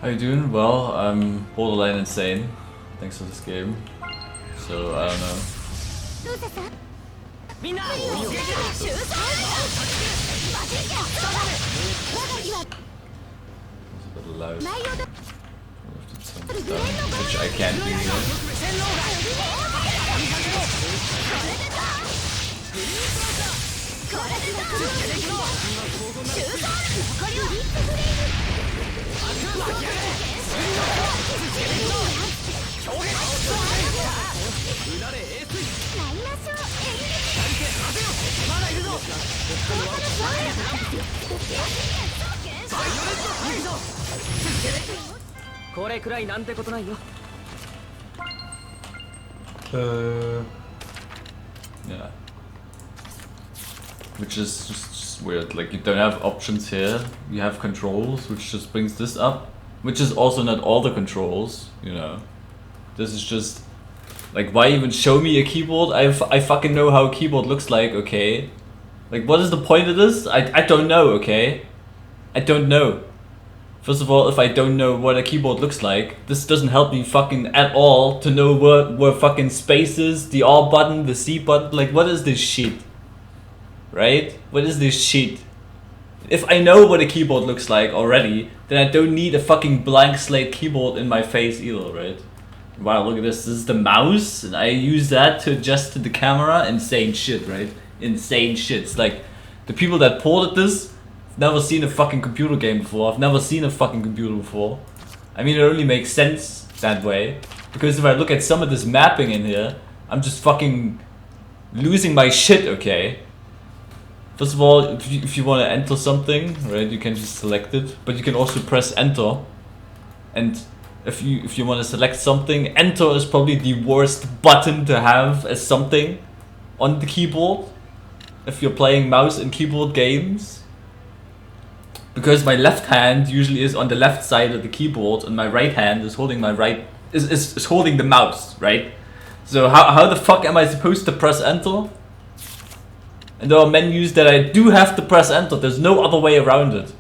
How you doing? Well, I'm borderline insane, thanks to this game. So, I don't know. It's a bit loud. I have to turn this down, which I can't do here. Yeah. Which is just weird, like you don't have options here, you have controls, which just brings this up. Which is also not all the controls, you know. This is just, like, why even show me a keyboard? I fucking know how a keyboard looks like, okay? Like, what is the point of this? I don't know, okay? I don't know. First of all, if I don't know what a keyboard looks like, this doesn't help me fucking at all to know where fucking space is, the R button, the C button, like what is this shit? Right? What is this shit? If I know what a keyboard looks like already, then I don't need a fucking blank slate keyboard in my face either, right? Wow, look at this. This is the mouse, and I use that to adjust to the camera. Insane shit, right? Insane shit. It's like, the people that ported this, I've never seen a fucking computer game before. I've never seen a fucking computer before. I mean, it only makes sense that way. Because if I look at some of this mapping in here, I'm just fucking losing my shit, okay? First of all, if you want to enter something, right, you can just select it, but you can also press enter. And if you want to select something, enter is probably the worst button to have as something on the keyboard if you're playing mouse and keyboard games. Because my left hand usually is on the left side of the keyboard and my right hand is holding is holding the mouse, right? So how the fuck am I supposed to press enter? And there are menus that I do have to press enter. There's no other way around it.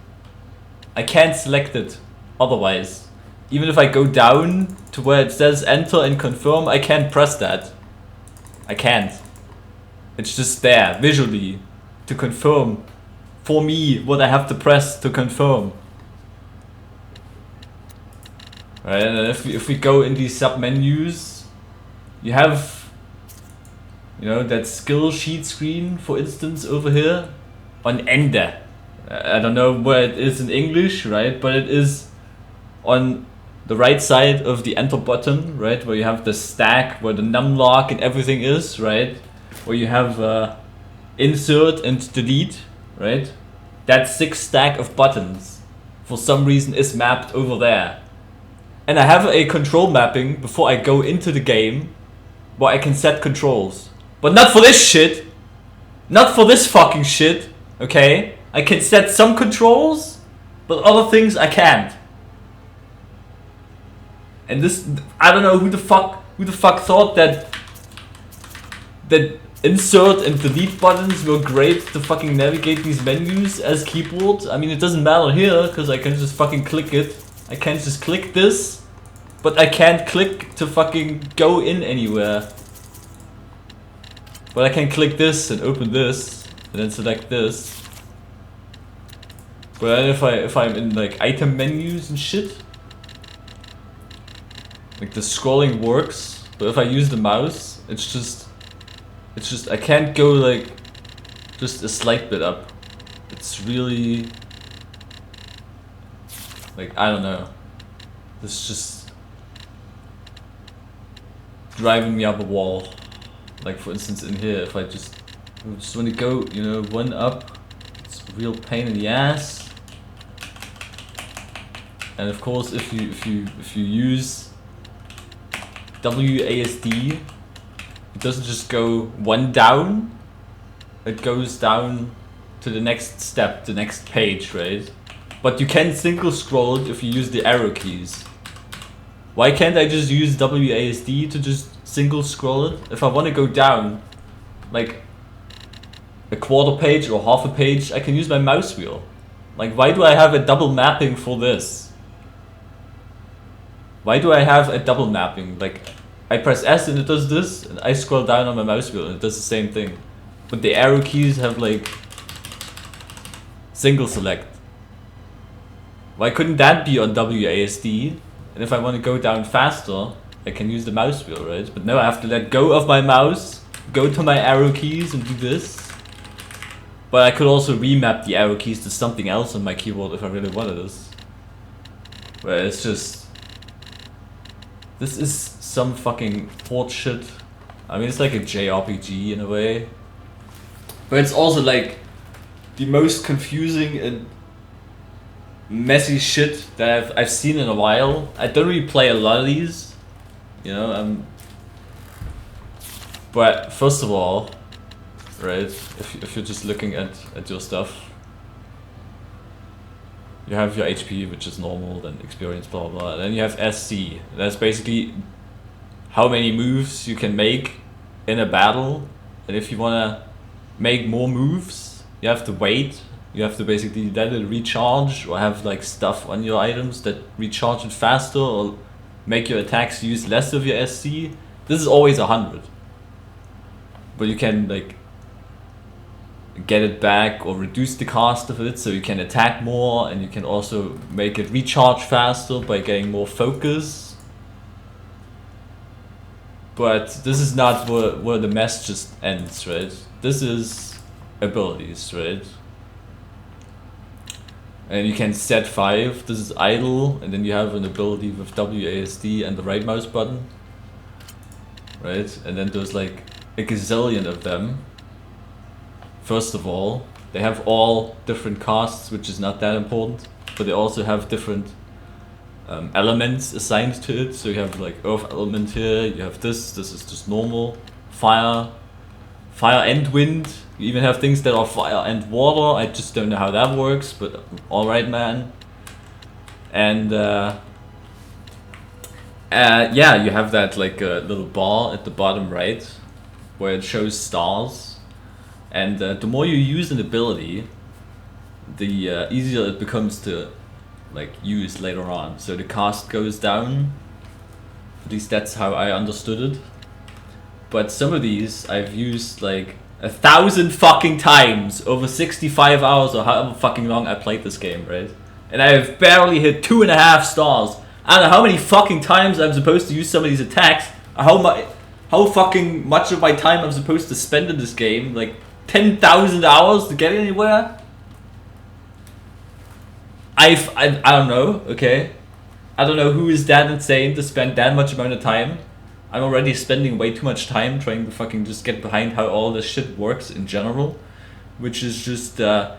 I can't select it otherwise. Even if I go down to where it says enter and confirm, I can't press that. I can't. It's just there, visually, to confirm for me what I have to press to confirm. Right, and then if we go in these sub-menus, you have, you know, that skill sheet screen, for instance, over here on Ende. I don't know where it is in English, right? But it is on the right side of the enter button, right? Where you have the stack, where the numlock and everything is, right? Where you have insert and delete, right? That 6 stack of buttons, for some reason, is mapped over there. And I have a control mapping before I go into the game, where I can set controls. But not for this shit. Not for this fucking shit. Okay? I can set some controls, but other things I can't. And this, I don't know who the fuck thought that insert and delete buttons were great to fucking navigate these menus as keyboards. I mean, it doesn't matter here because I can just fucking click it. I can't just click this, but I can't click to fucking go in anywhere. But I can click this and open this, and then select this. But then if I'm in like item menus and shit, like the scrolling works, but if I use the mouse, it's just I can't go like just a slight bit up. It's really like, I don't know. It's just driving me up a wall. Like for instance in here, if I just want to go, you know, one up, it's a real pain in the ass. And of course, if you use WASD, it doesn't just go one down. It goes down to the next step, the next page, right? But you can single scroll it if you use the arrow keys. Why can't I just use WASD to just single scroll it? If I want to go down, like a quarter page or half a page, I can use my mouse wheel. Like, why do I have a double mapping for this? Why do I have a double mapping? Like, I press S and it does this, and I scroll down on my mouse wheel and it does the same thing. But the arrow keys have like single select. Why couldn't that be on WASD? And if I want to go down faster, I can use the mouse wheel, right? But no, I have to let go of my mouse, go to my arrow keys and do this. But I could also remap the arrow keys to something else on my keyboard if I really wanted this. Where it's just... This is some fucking port shit. I mean, it's like a JRPG in a way. But it's also like the most confusing and messy shit that I've seen in a while. I don't really play a lot of these, you know. But first of all, right? If you're just looking at your stuff, you have your HP, which is normal, then experience, blah blah blah. And then you have SC. That's basically how many moves you can make in a battle. And if you wanna make more moves, you have to wait. You have to basically let it recharge, or have like stuff on your items that recharge it faster, or make your attacks use less of your SC. This is always 100. But you can like get it back or reduce the cost of it, so you can attack more, and you can also make it recharge faster by getting more focus. But this is not where the mess just ends, right? This is abilities, right? And you can set 5, this is idle, and then you have an ability with WASD and the right mouse button. Right? And then there's like a gazillion of them. First of all, they have all different costs, which is not that important, but they also have different elements assigned to it. So you have like earth element here, you have this is just normal, fire and wind. You even have things that are fire and water. I just don't know how that works, but alright, man. And yeah, you have that like little bar at the bottom right where it shows stars. And the more you use an ability, the easier it becomes to like use later on. So the cost goes down. At least that's how I understood it. But some of these I've used like 1,000 fucking times over 65 hours or however fucking long I played this game, right? And I've barely hit 2.5 stars. I don't know how many fucking times I'm supposed to use some of these attacks. How fucking much of my time I'm supposed to spend in this game. Like 10,000 hours to get anywhere? I don't know, okay? I don't know who is that insane to spend that much amount of time. I'm already spending way too much time trying to fucking just get behind how all this shit works in general. Which is just too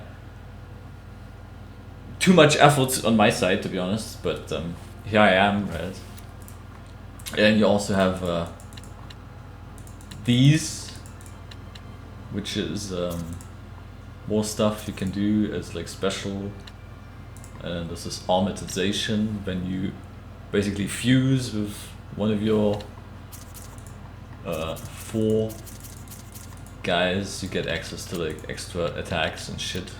much effort on my side, to be honest. But here I am, right? And you also have these, which is more stuff you can do as like special. And this is armatization, when you basically fuse with one of your 4 guys, you get access to like extra attacks and shit,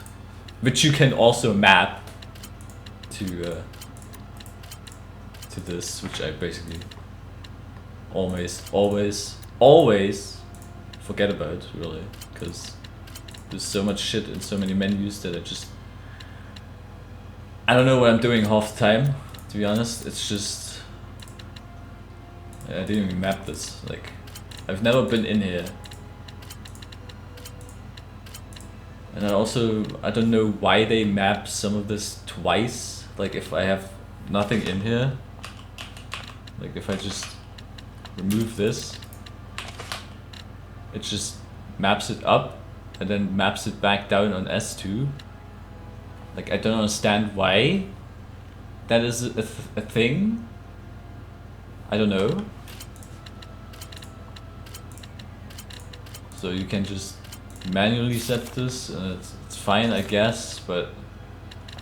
which you can also map to this, which I basically always forget about, really, because there's so much shit and so many menus that I don't know what I'm doing half the time, to be honest. It's just, I didn't even map this. Like, I've never been in here. And I don't know why they map some of this twice. Like, if I have nothing in here, like if I just remove this, it just maps it up and then maps it back down on S2. Like, I don't understand why that is a thing. I don't know. So you can just manually set this, and it's fine, I guess. But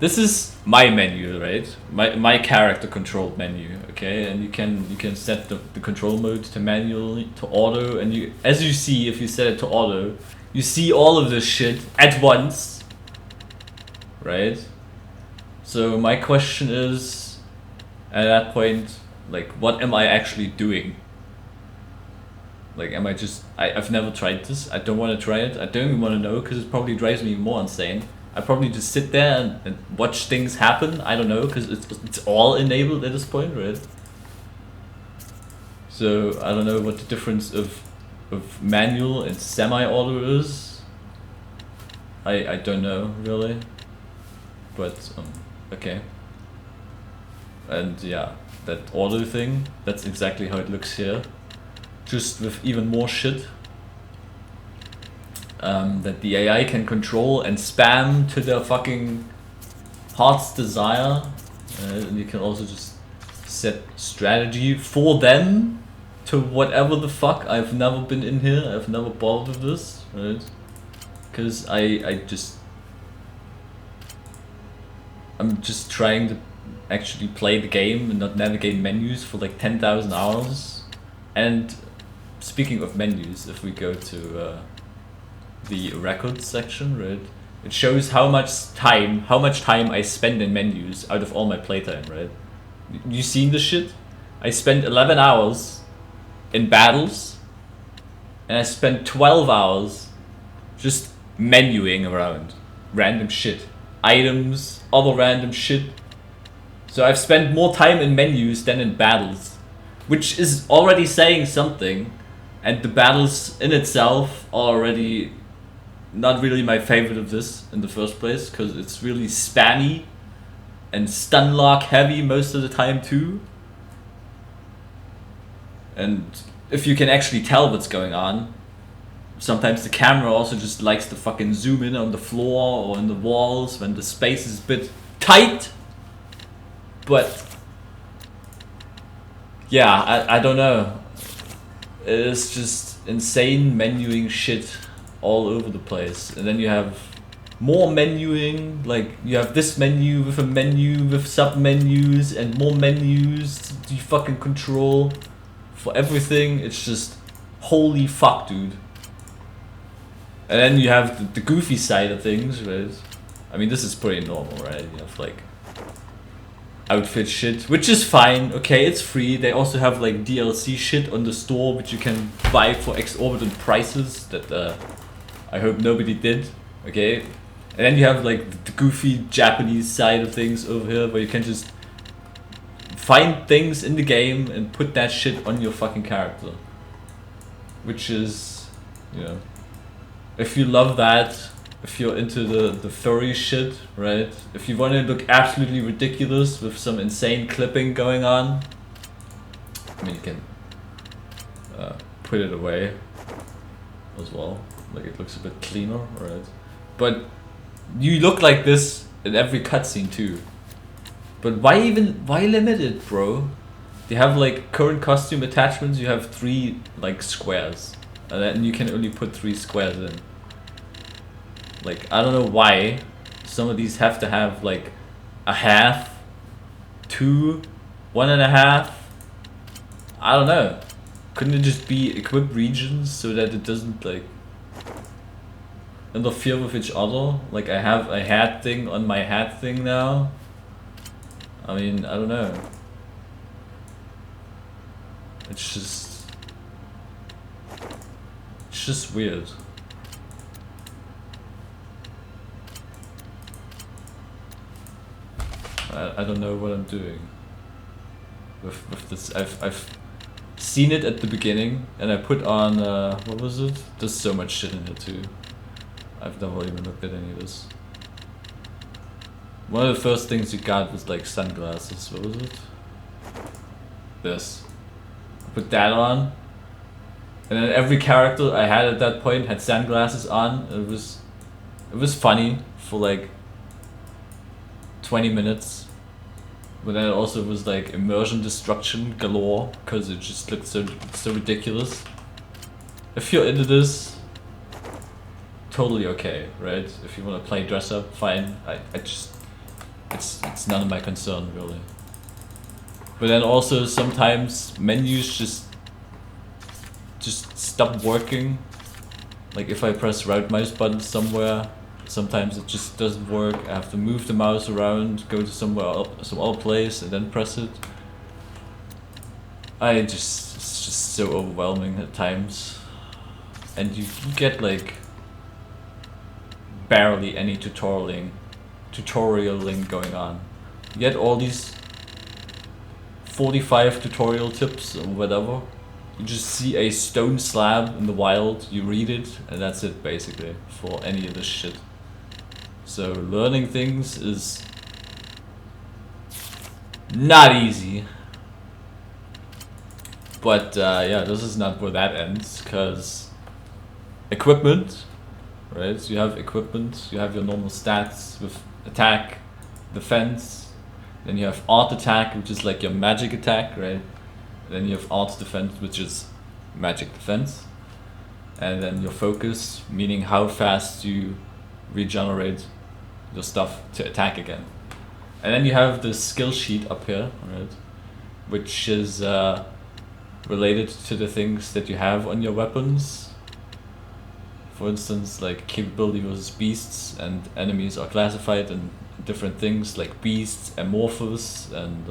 this is my menu, right? My character controlled menu, okay? And you can set the control mode to manually, to auto, and you, as you see, if you set it to auto, you see all of this shit at once. Right? So my question is, at that point, Like, what am I actually doing? Like, am I just... I've never tried this. I don't want to try it. I don't even want to know, because it probably drives me more insane. I probably just sit there and watch things happen. I don't know, because it's all enabled at this point, right? So, I don't know what the difference of manual and semi-auto is. I don't know, really. But, okay. And yeah, that auto thing, that's exactly how it looks here. Just with even more shit. That the AI can control and spam to their fucking heart's desire. And you can also just set strategy for them to whatever the fuck. I've never been in here, I've never bothered with this, right? Because I'm just trying to actually play the game and not navigate menus for like 10,000 hours. And speaking of menus, if we go to the records section, right, it shows how much time I spend in menus out of all my playtime, right? You seen this shit? I spent 11 hours in battles, and I spent 12 hours just menuing around random shit, items, other random shit. So I've spent more time in menus than in battles, which is already saying something. And the battles in itself are already not really my favorite of this in the first place, because it's really spammy and stun lock heavy most of the time too. And if you can actually tell what's going on, sometimes the camera also just likes to fucking zoom in on the floor or on the walls when the space is a bit tight. But yeah, I don't know. It's just insane menuing shit all over the place. And then you have more menuing, like you have this menu with a menu with sub-menus and more menus to fucking control for everything. It's just holy fuck, dude. And then you have the goofy side of things, right? I mean, this is pretty normal, right? You have like outfit shit, which is fine. Okay, it's free. They also have like DLC shit on the store, which you can buy for exorbitant prices that I hope nobody did. Okay, and then you have like the goofy Japanese side of things over here, where you can just find things in the game and put that shit on your fucking character, which is, you know, if you love that, if you're into the furry shit, right? If you want to look absolutely ridiculous with some insane clipping going on, I mean, you can put it away as well. Like, it looks a bit cleaner, right? But you look like this in every cutscene too. But why limit it, bro? They have like current costume attachments, you have 3 like squares. And then you can only put 3 squares in. Like, I don't know why some of these have to have like a half, 2, 1.5. I don't know. Couldn't it just be equipped regions so that it doesn't like interfere with each other? Like, I have a hat thing on my hat thing now. I mean, I don't know. It's just weird. I don't know what I'm doing with this. I've seen it at the beginning, and I put on what was it? There's so much shit in here too. I've never even looked at any of this. One of the first things you got was like sunglasses. What was it? This. I put that on, and then every character I had at that point had sunglasses on. It was funny for like 20 minutes. But then it also was like immersion destruction galore, because it just looked so ridiculous. If you're into this, totally okay, right? If you want to play dress up, fine. It's none of my concern, really. But then also sometimes menus just stop working. Like, if I press right mouse button somewhere, sometimes it just doesn't work. I have to move the mouse around, go to some other place, and then press it. It's just so overwhelming at times. And you get like barely any tutorialing going on. You get all these 45 tutorial tips or whatever. You just see a stone slab in the wild, you read it, and that's it basically for any of this shit. So learning things is not easy. But yeah, this is not where that ends, because equipment, right? So you have equipment, you have your normal stats with attack, defense, then you have art attack, which is like your magic attack, right? Then you have art defense, which is magic defense. And then your focus, meaning how fast you regenerate your stuff to attack again. And then you have the skill sheet up here, right? Which is related to the things that you have on your weapons. For instance, like capability versus beasts, and enemies are classified in different things like beasts, amorphous, and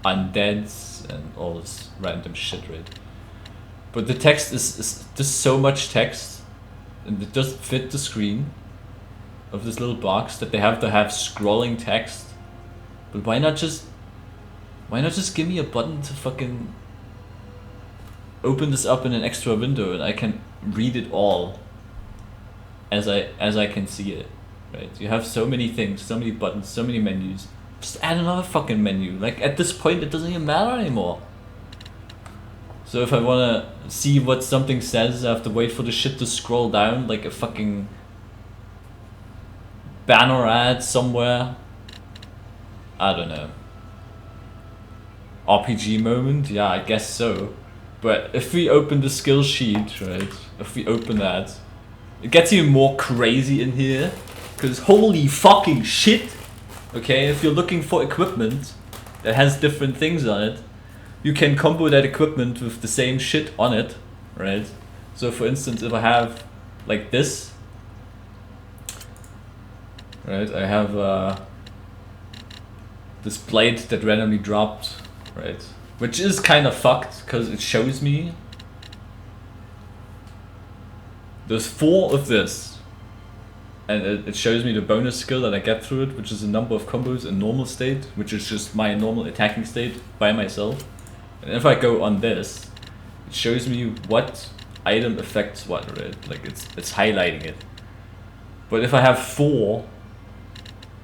undeads, and all this random shit, right? But the text is just so much text, and it doesn't fit the screen of this little box that they have to have scrolling text. But why not just give me a button to fucking open this up in an extra window and I can read it all as I can see it, right? You have so many things, so many buttons, so many menus. Just add another fucking menu. Like at this point it doesn't even matter anymore. So if I wanna see what something says, I have to wait for the shit to scroll down like a fucking banner ad somewhere. I don't know. RPG moment? Yeah, I guess so. But if we open the skill sheet, right? If we open that, it gets even more crazy in here. Because holy fucking shit! Okay, if you're looking for equipment that has different things on it, you can combo that equipment with the same shit on it, right? So for instance, if I have like this, right? I have this plate that randomly dropped, right? Which is kind of fucked because it shows me there's 4 of this, and it shows me the bonus skill that I get through it, which is a number of combos in normal state, which is just my normal attacking state by myself. And if I go on this, it shows me what item affects what, right? Like it's highlighting it. But if I have 4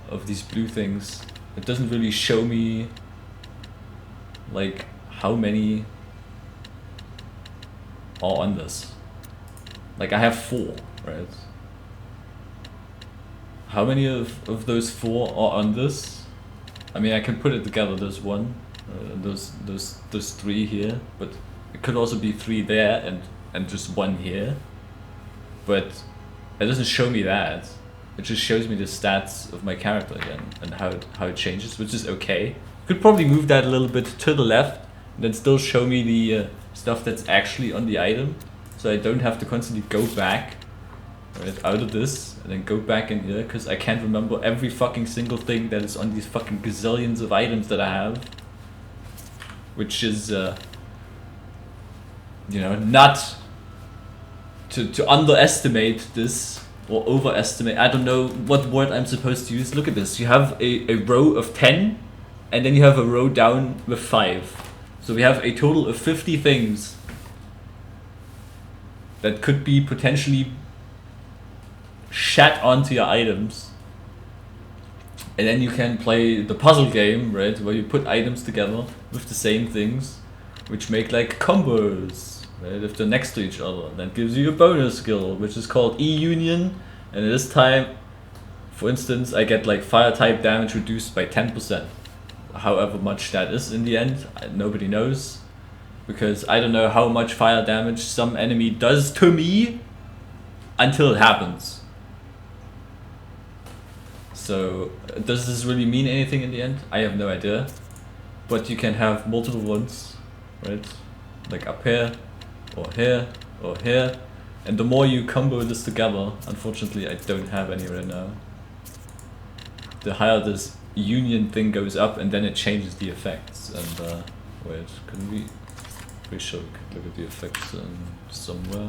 of these blue things, it doesn't really show me like how many are on this. Like I have 4, right? How many of those 4 are on this? I mean, I can put it together. There's 1, those 3 here, but it could also be 3 there and just 1 here. But it doesn't show me that. It just shows me the stats of my character again and how it changes, which is okay. Could probably move that a little bit to the left and then still show me the stuff that's actually on the item, so I don't have to constantly go back right out of this and then go back in here, because I can't remember every fucking single thing that is on these fucking gazillions of items that I have, which is you know, not to underestimate this or overestimate. I don't know what word I'm supposed to use. Look at this. You have a row of 10 and then you have a row down with 5. So we have a total of 50 things that could be potentially shat onto your items. And then you can play the puzzle game, right, where you put items together with the same things, which make like combos, right, if they're next to each other. That gives you a bonus skill, which is called E-Union, and this time, for instance, I get like fire type damage reduced by 10%. However much that is in the end, nobody knows, because I don't know how much fire damage some enemy does to me until it happens. So does this really mean anything in the end? I have no idea. But you can have multiple ones, right? Like up here, or here, or here. And the more you combo this together, unfortunately I don't have any right now, the higher this union thing goes up, and then it changes the effects. And wait, can we pretty sure we could look at the effects somewhere.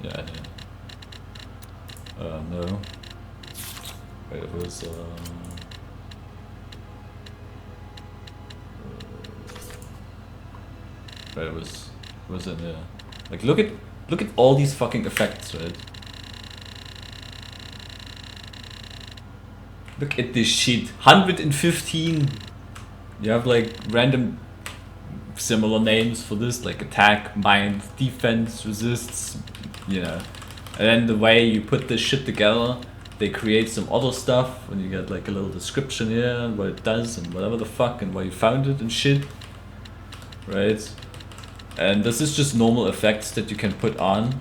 Yeah, no. Wait, it was right, it was in there. Like look at all these fucking effects, right? Look at this shit. 115. You have like random similar names for this, like attack, mind, defense, resists, you know. And then the way you put this shit together, they create some other stuff, and you get like a little description here, and what it does, and whatever the fuck, and why you found it and shit. Right? And this is just normal effects that you can put on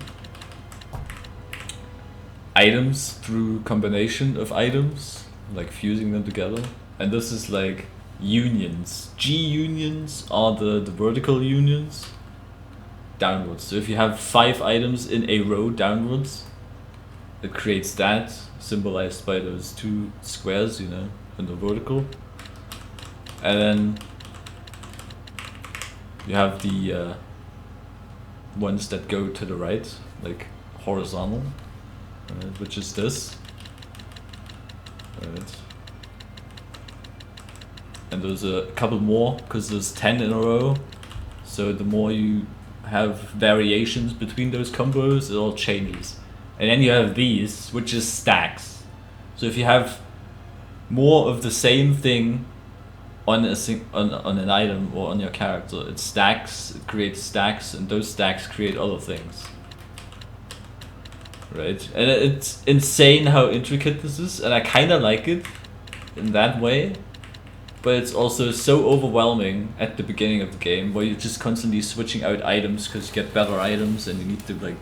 items through combination of items, like fusing them together. And this is like unions. G unions are the vertical unions downwards. So if you have 5 items in a row downwards, it creates that, symbolized by those 2 squares, you know, in the vertical. And then you have the ones that go to the right, like horizontal, right, which is this. Right. And there's a couple more, because there's 10 in a row. So the more you have variations between those combos, it all changes. And then you have these, which is stacks. So if you have more of the same thing on an item or on your character, it stacks, it creates stacks, and those stacks create other things. Right? And it's insane how intricate this is, and I kinda like it in that way. But it's also so overwhelming at the beginning of the game, where you're just constantly switching out items because you get better items, and you need to like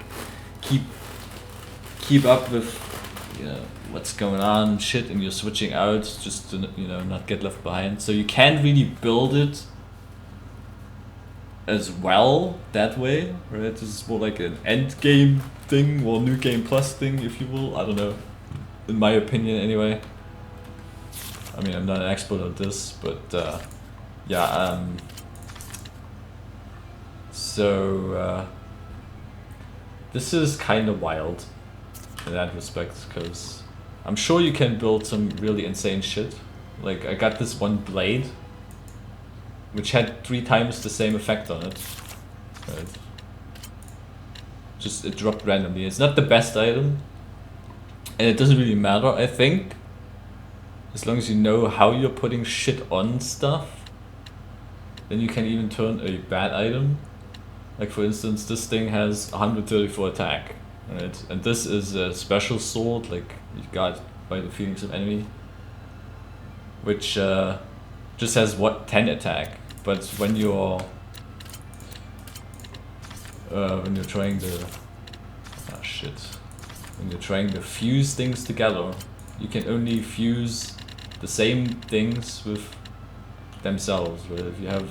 keep up with, you know, what's going on and shit, and you're switching out just to, you know, not get left behind. So you can't really build it as well that way, right? This is more like an end game thing or new game plus thing, if you will. I don't know, in my opinion anyway. I mean, I'm not an expert at this, but yeah. So this is kind of wild in that respect, because I'm sure you can build some really insane shit. Like I got this one blade, which had 3 times the same effect on it. Right. Just it dropped randomly. It's not the best item, and it doesn't really matter, I think. As long as you know how you're putting shit on stuff, then you can even turn a bad item. Like for instance, this thing has 134 attack, right? And this is a special sword, like you got by the Phoenix of Enemy, which just has 10 attack. But when you're trying to when you're trying to fuse things together, you can only fuse the same things with themselves. Right? If you have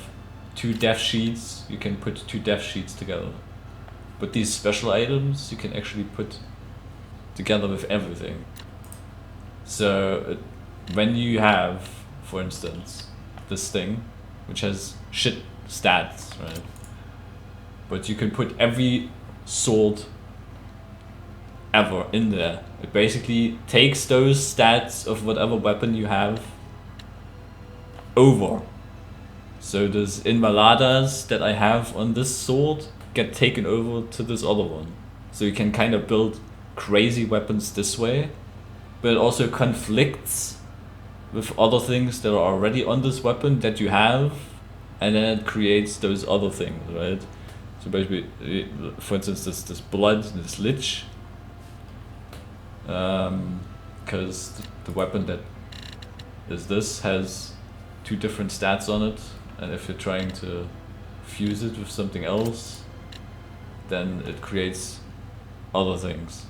2 death sheets, you can put 2 death sheets together. But these special items you can actually put together with everything. So when you have, for instance, this thing, which has shit stats, right? But you can put every sword ever in there. It basically takes those stats of whatever weapon you have over. So those Inmaladas that I have on this sword get taken over to this other one. So you can kind of build crazy weapons this way, but it also conflicts with other things that are already on this weapon that you have, and then it creates those other things, right? So basically, for instance, this blood, this lich, because the weapon that is this has 2 different stats on it, and if you're trying to fuse it with something else, then it creates other things.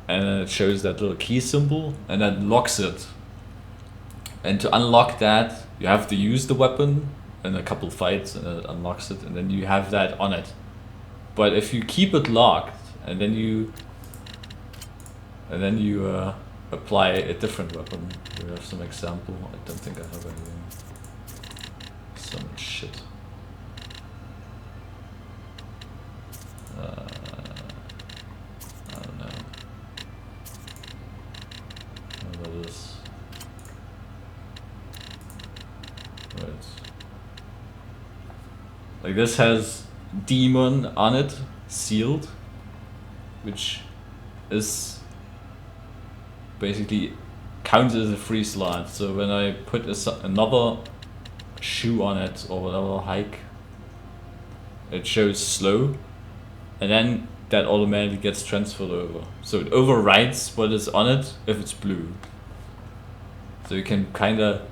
And then it shows that little key symbol, and that locks it. And to unlock that, you have to use the weapon in a couple fights, and it unlocks it, and then you have that on it. But if you keep it locked, and then you apply a different weapon. We have some example. I don't think I have anything. So much shit. Like this has demon on it, sealed, which is basically counts as a free slot. So when I put another shoe on it or whatever hike, it shows slow, and then that automatically gets transferred over. So it overrides what is on it if it's blue. So you can kinda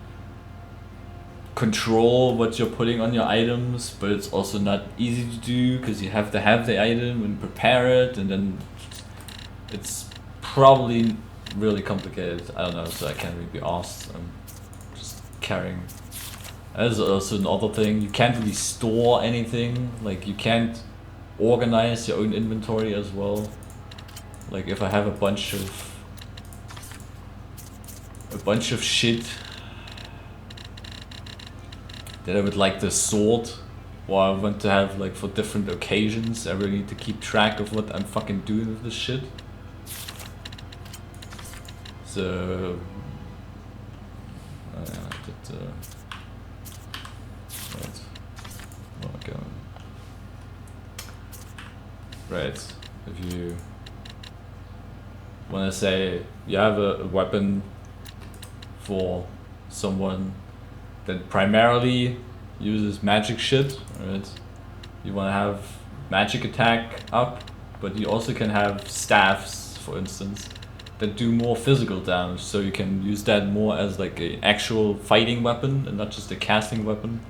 control what you're putting on your items, but it's also not easy to do because you have to have the item and prepare it, and then it's probably really complicated. I don't know, so I can't really be asked. I'm just carrying. There's also another thing, you can't really store anything, like you can't organize your own inventory as well. Like if I have a bunch of shit that I would like to sort, or I want to have like for different occasions, I really need to keep track of what I'm fucking doing with this shit. So right, if you want to say you have a weapon for someone that primarily uses magic shit, right? You want to have magic attack up, but you also can have staffs, for instance, that do more physical damage, so you can use that more as like an actual fighting weapon and not just a casting weapon.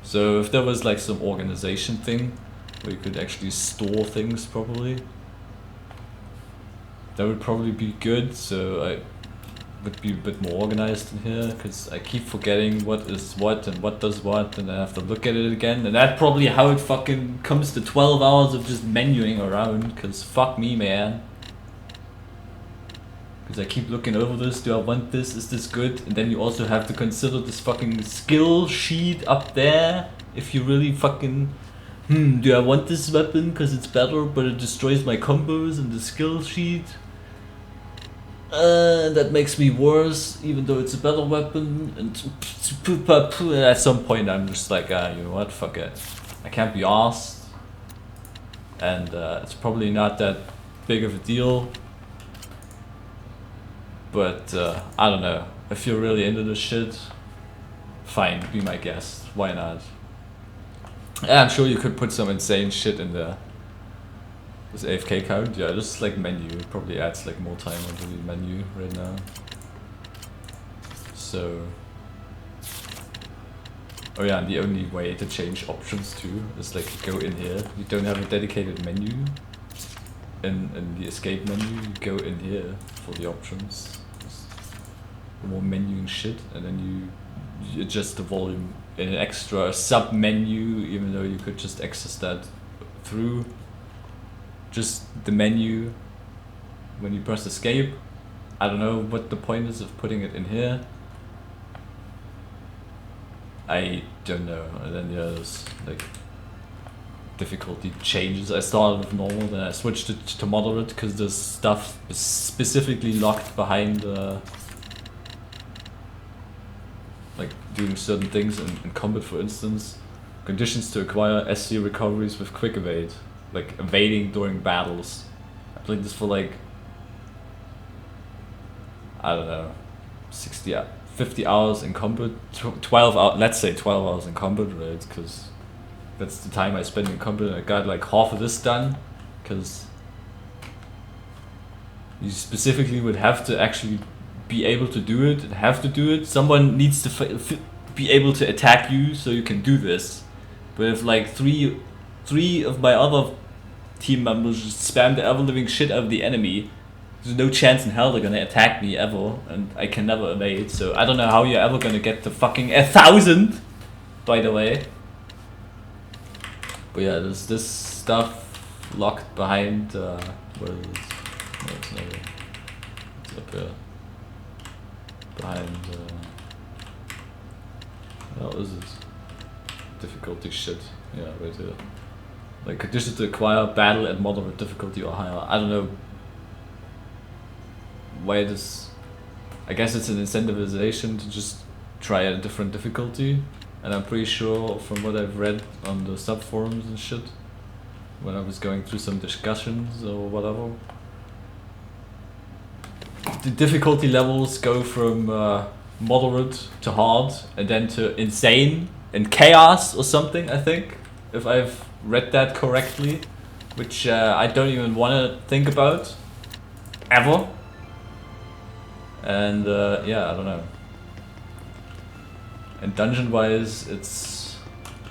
So if there was like some organization thing where you could actually store things properly, that would probably be good. So I would be a bit more organized in here, because I keep forgetting what is what and what does what, and I have to look at it again, and that's probably how it fucking comes to 12 hours of just menuing around, because fuck me, man. Because I keep looking over this, do I want this, is this good? And then you also have to consider this fucking skill sheet up there, if you really fucking, do I want this weapon because it's better but it destroys my combos in the skill sheet? That makes me worse, even though it's a better weapon, and at some point I'm just like, you know what, fuck it. I can't be arsed, and it's probably not that big of a deal, but I don't know, if you're really into this shit, fine, be my guest, why not? Yeah, I'm sure you could put some insane shit in there. This AFK count? Yeah, just like menu, it probably adds like more time onto the menu right now. So, oh yeah, and the only way to change options too is like you go in here, you don't have a dedicated menu in the escape menu, you go in here for the options, more menu and shit, and then you adjust the volume in an extra sub menu, even though you could just access that through just the menu when you press escape. I don't know what the point is of putting it in here. I don't know. And then there's like difficulty changes. I started with normal, then I switched it to moderate because the stuff is specifically locked behind like doing certain things in combat, for instance. Conditions to acquire SC recoveries with quick evade. Like evading during battles. I played this for like, I don't know, 50 hours in combat, 12 hours, let's say 12 hours in combat, right? Because that's the time I spend in combat, and I got like half of this done, because you specifically would have to actually be able to do it and have to do it. Someone needs to be able to attack you so you can do this. But if like three of my other team members just spam the ever-living shit out of the enemy, there's no chance in hell they're gonna attack me ever, and I can never evade, so I don't know how you're ever gonna get to fucking 1,000, by the way. But yeah, there's this stuff locked behind, where is this? No, it's not here. It's up here. Behind, what is this? Difficulty shit. Yeah, right here. Like conditions to acquire battle at moderate difficulty or higher. I don't know why this. I guess it's an incentivization to just try at a different difficulty, And I'm pretty sure from what I've read on the subforums and shit, when I was going through some discussions or whatever, the difficulty levels go from moderate to hard and then to insane and chaos or something, I think, if I've read that correctly, which I don't even want to think about ever. And yeah, I don't know. And dungeon wise, it's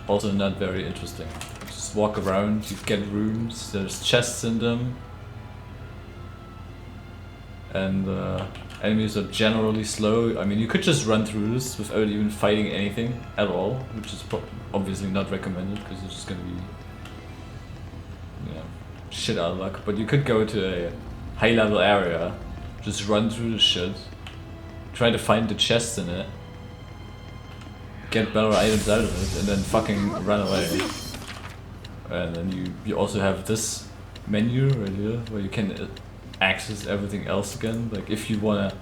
also not very interesting. You just walk around, you get rooms, there's chests in them, and enemies are generally slow. I mean, you could just run through this without even fighting anything at all, which is obviously not recommended because it's just gonna be, you know, shit out of luck. But you could go to a high level area, just run through the shit, try to find the chests in it, get better items out of it, and then fucking run away. And then you also have this menu right here where you can access everything else again. Like if you wanna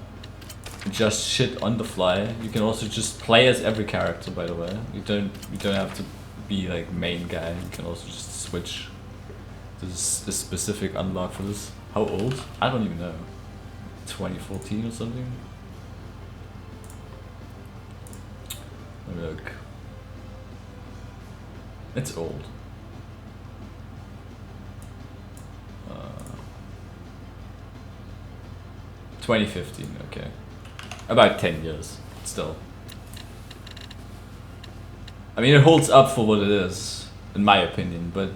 adjust shit on the fly, you can also just play as every character, by the way. You don't have to be like main guy, you can also just switch. There's a specific unlock for this. How old? I don't even know. 2014 or something? Let me look. It's old. 2015, okay. About 10 years, still. I mean, it holds up for what it is, in my opinion, but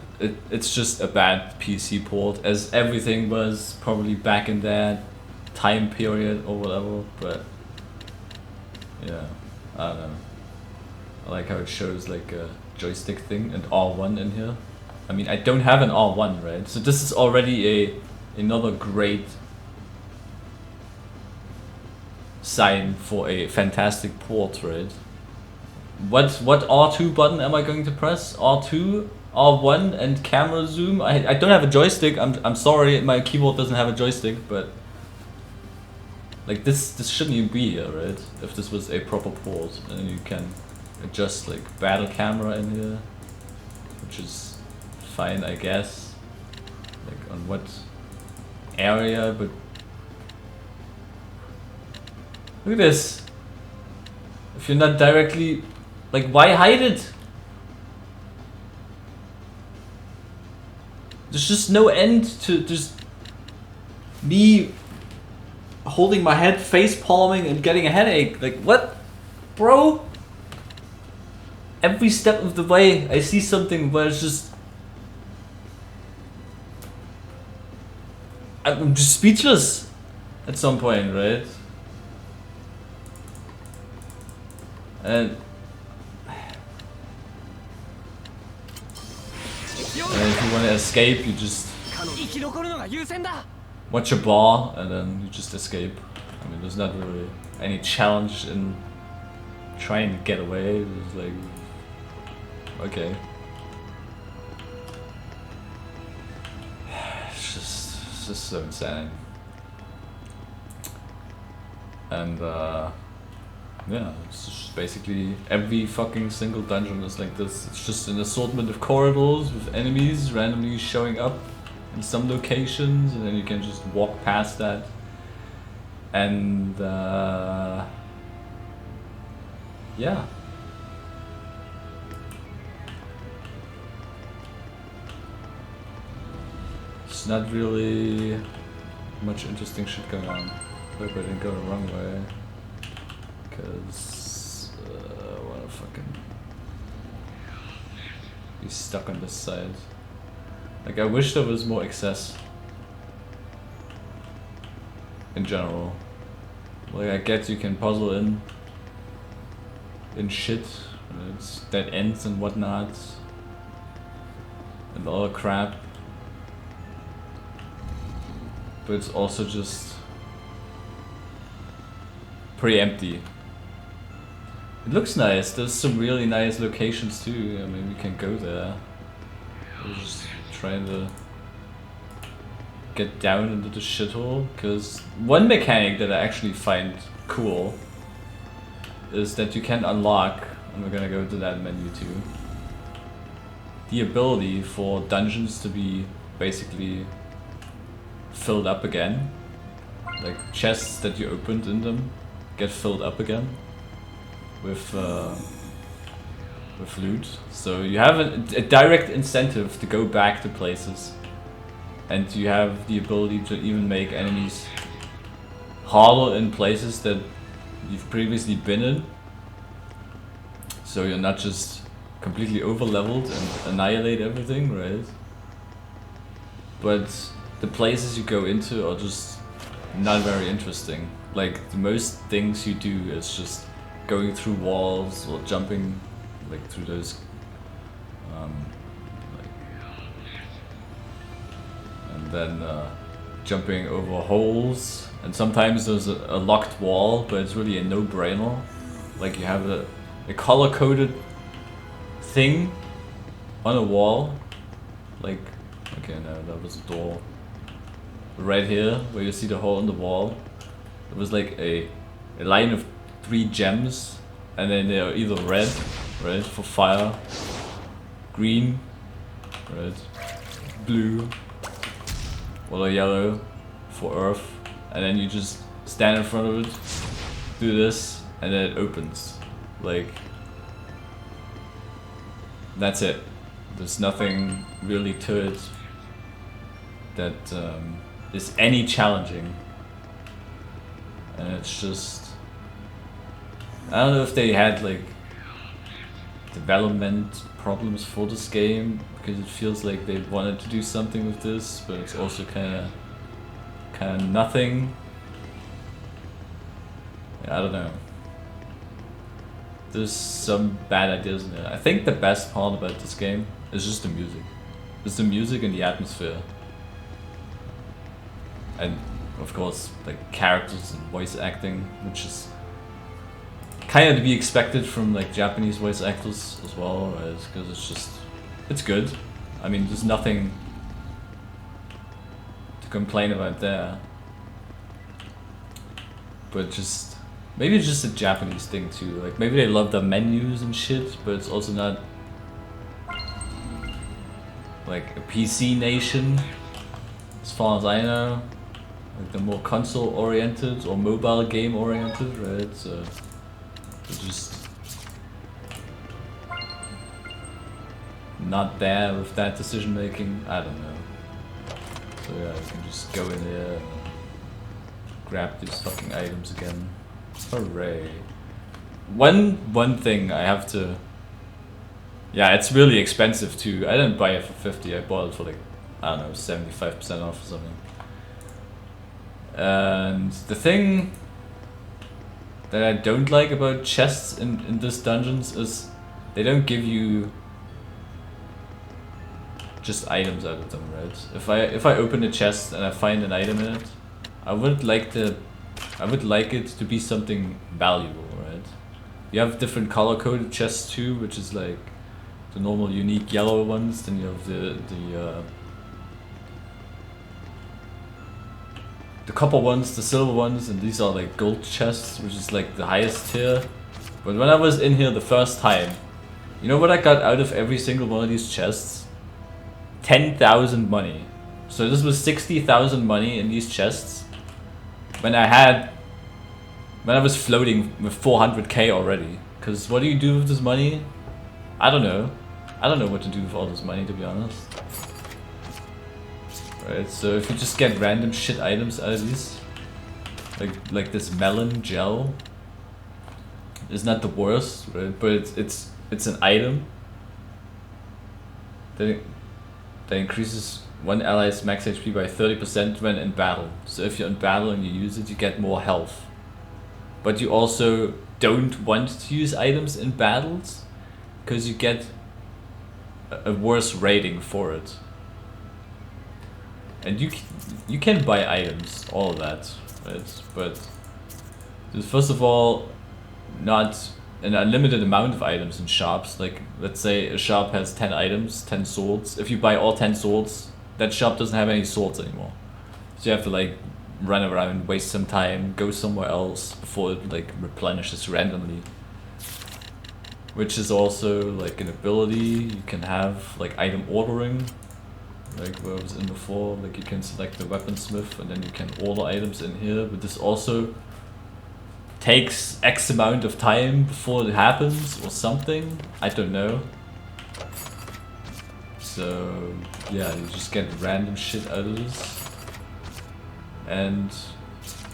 it's just a bad PC port, as everything was probably back in that time period or whatever, but yeah, I don't know. I like how it shows like a joystick thing and R1 in here. I mean, I don't have an R1, right? So this is already another great sign for a fantastic port, right? What R2 button am I going to press? R2, R1, and camera zoom? I don't have a joystick. I'm sorry, my keyboard doesn't have a joystick, but like this shouldn't even be here, right? If this was a proper port, and you can adjust like battle camera in here, which is fine, I guess. Like on what area, but look at this. If you're not directly, like, why hide it? There's just no end to just me holding my head, face palming, and getting a headache. Like, what, bro? Every step of the way, I see something where it's just, I'm just speechless at some point, right? And if you want to escape, you just watch your bar and then you just escape. I mean, there's not really any challenge in trying to get away. It's like, okay. It's just so insane. And yeah, it's just basically every fucking single dungeon is like this. It's just an assortment of corridors with enemies randomly showing up in some locations, and then you can just walk past that. And yeah. It's not really much interesting shit going on. Hope I didn't go the wrong way. Because I wanna fucking be stuck on this side. Like, I wish there was more access in general. Like, I get you can puzzle in shit, it's dead ends and whatnot, and all the crap. But it's also just pretty empty. It looks nice. There's some really nice locations too. I mean, we can go there. We're just trying to get down into the shithole. Because one mechanic that I actually find cool is that you can unlock and we're gonna go to that menu too. The ability for dungeons to be basically filled up again. Like chests that you opened in them get filled up again with loot. So you have a direct incentive to go back to places, and you have the ability to even make enemies harder in places that you've previously been in. So you're not just completely over leveled and annihilate everything, right? But the places you go into are just not very interesting. Like the most things you do is just going through walls or jumping like through those and then jumping over holes, and sometimes there's a locked wall, but it's really a no-brainer. Like you have a color-coded thing on a wall, like, okay, no, that was a door. Right here, where you see the hole in the wall, it was like a line of 3 gems, and then they are either red, right, for fire, green, right, blue, or yellow for earth, and then you just stand in front of it, do this, and then it opens. Like, that's it. There's nothing really to it that is any challenging, and it's just, I don't know if they had like development problems for this game, because it feels like they wanted to do something with this, but it's also kind of nothing. I don't know. There's some bad ideas in it. I think the best part about this game is just the music. It's the music and the atmosphere. And of course, like characters and voice acting, which is kind of to be expected from like Japanese voice actors as well, right? Because it's just, it's good. I mean, there's nothing to complain about there. But just, maybe it's just a Japanese thing too. Like maybe they love the menus and shit, but it's also not like a PC nation, as far as I know. Like they're more console oriented or mobile game oriented, right? So they're just not there with that decision making. I don't know. So yeah, you can just go in there and grab these fucking items again. Hooray. One thing I have to... Yeah, it's really expensive too. I didn't buy it for 50, I bought it for like, I don't know, 75% off or something. And the thing that I don't like about chests in this dungeons is they don't give you just items out of them, right? If I open a chest and I find an item in it, I would like it to be something valuable, right? You have different color-coded chests too, which is like the normal unique yellow ones. Then you have the copper ones, the silver ones, and these are like gold chests, which is like the highest tier. But when I was in here the first time, you know what I got out of every single one of these chests? 10,000 money. So this was 60,000 money in these chests. When I was floating with 400k already. Because what do you do with this money? I don't know. I don't know what to do with all this money, to be honest. Right, so if you just get random shit items out of these, like this melon gel, is not the worst, right? But it's an item that increases one ally's max HP by 30% when in battle. So if you're in battle and you use it, you get more health. But you also don't want to use items in battles, because you get a worse rating for it. And you can buy items, all of that, right? But there's first of all not an unlimited amount of items in shops. Like, let's say a shop has 10 items, 10 swords. If you buy all 10 swords, that shop doesn't have any swords anymore. So you have to like run around, waste some time, go somewhere else before it like replenishes randomly. which is also like an ability. You can have like item ordering, like where I was in before. Like you can select the weaponsmith and then you can order items in here, but this also takes X amount of time before it happens or something. I don't know. So yeah, you just get random shit out of this. And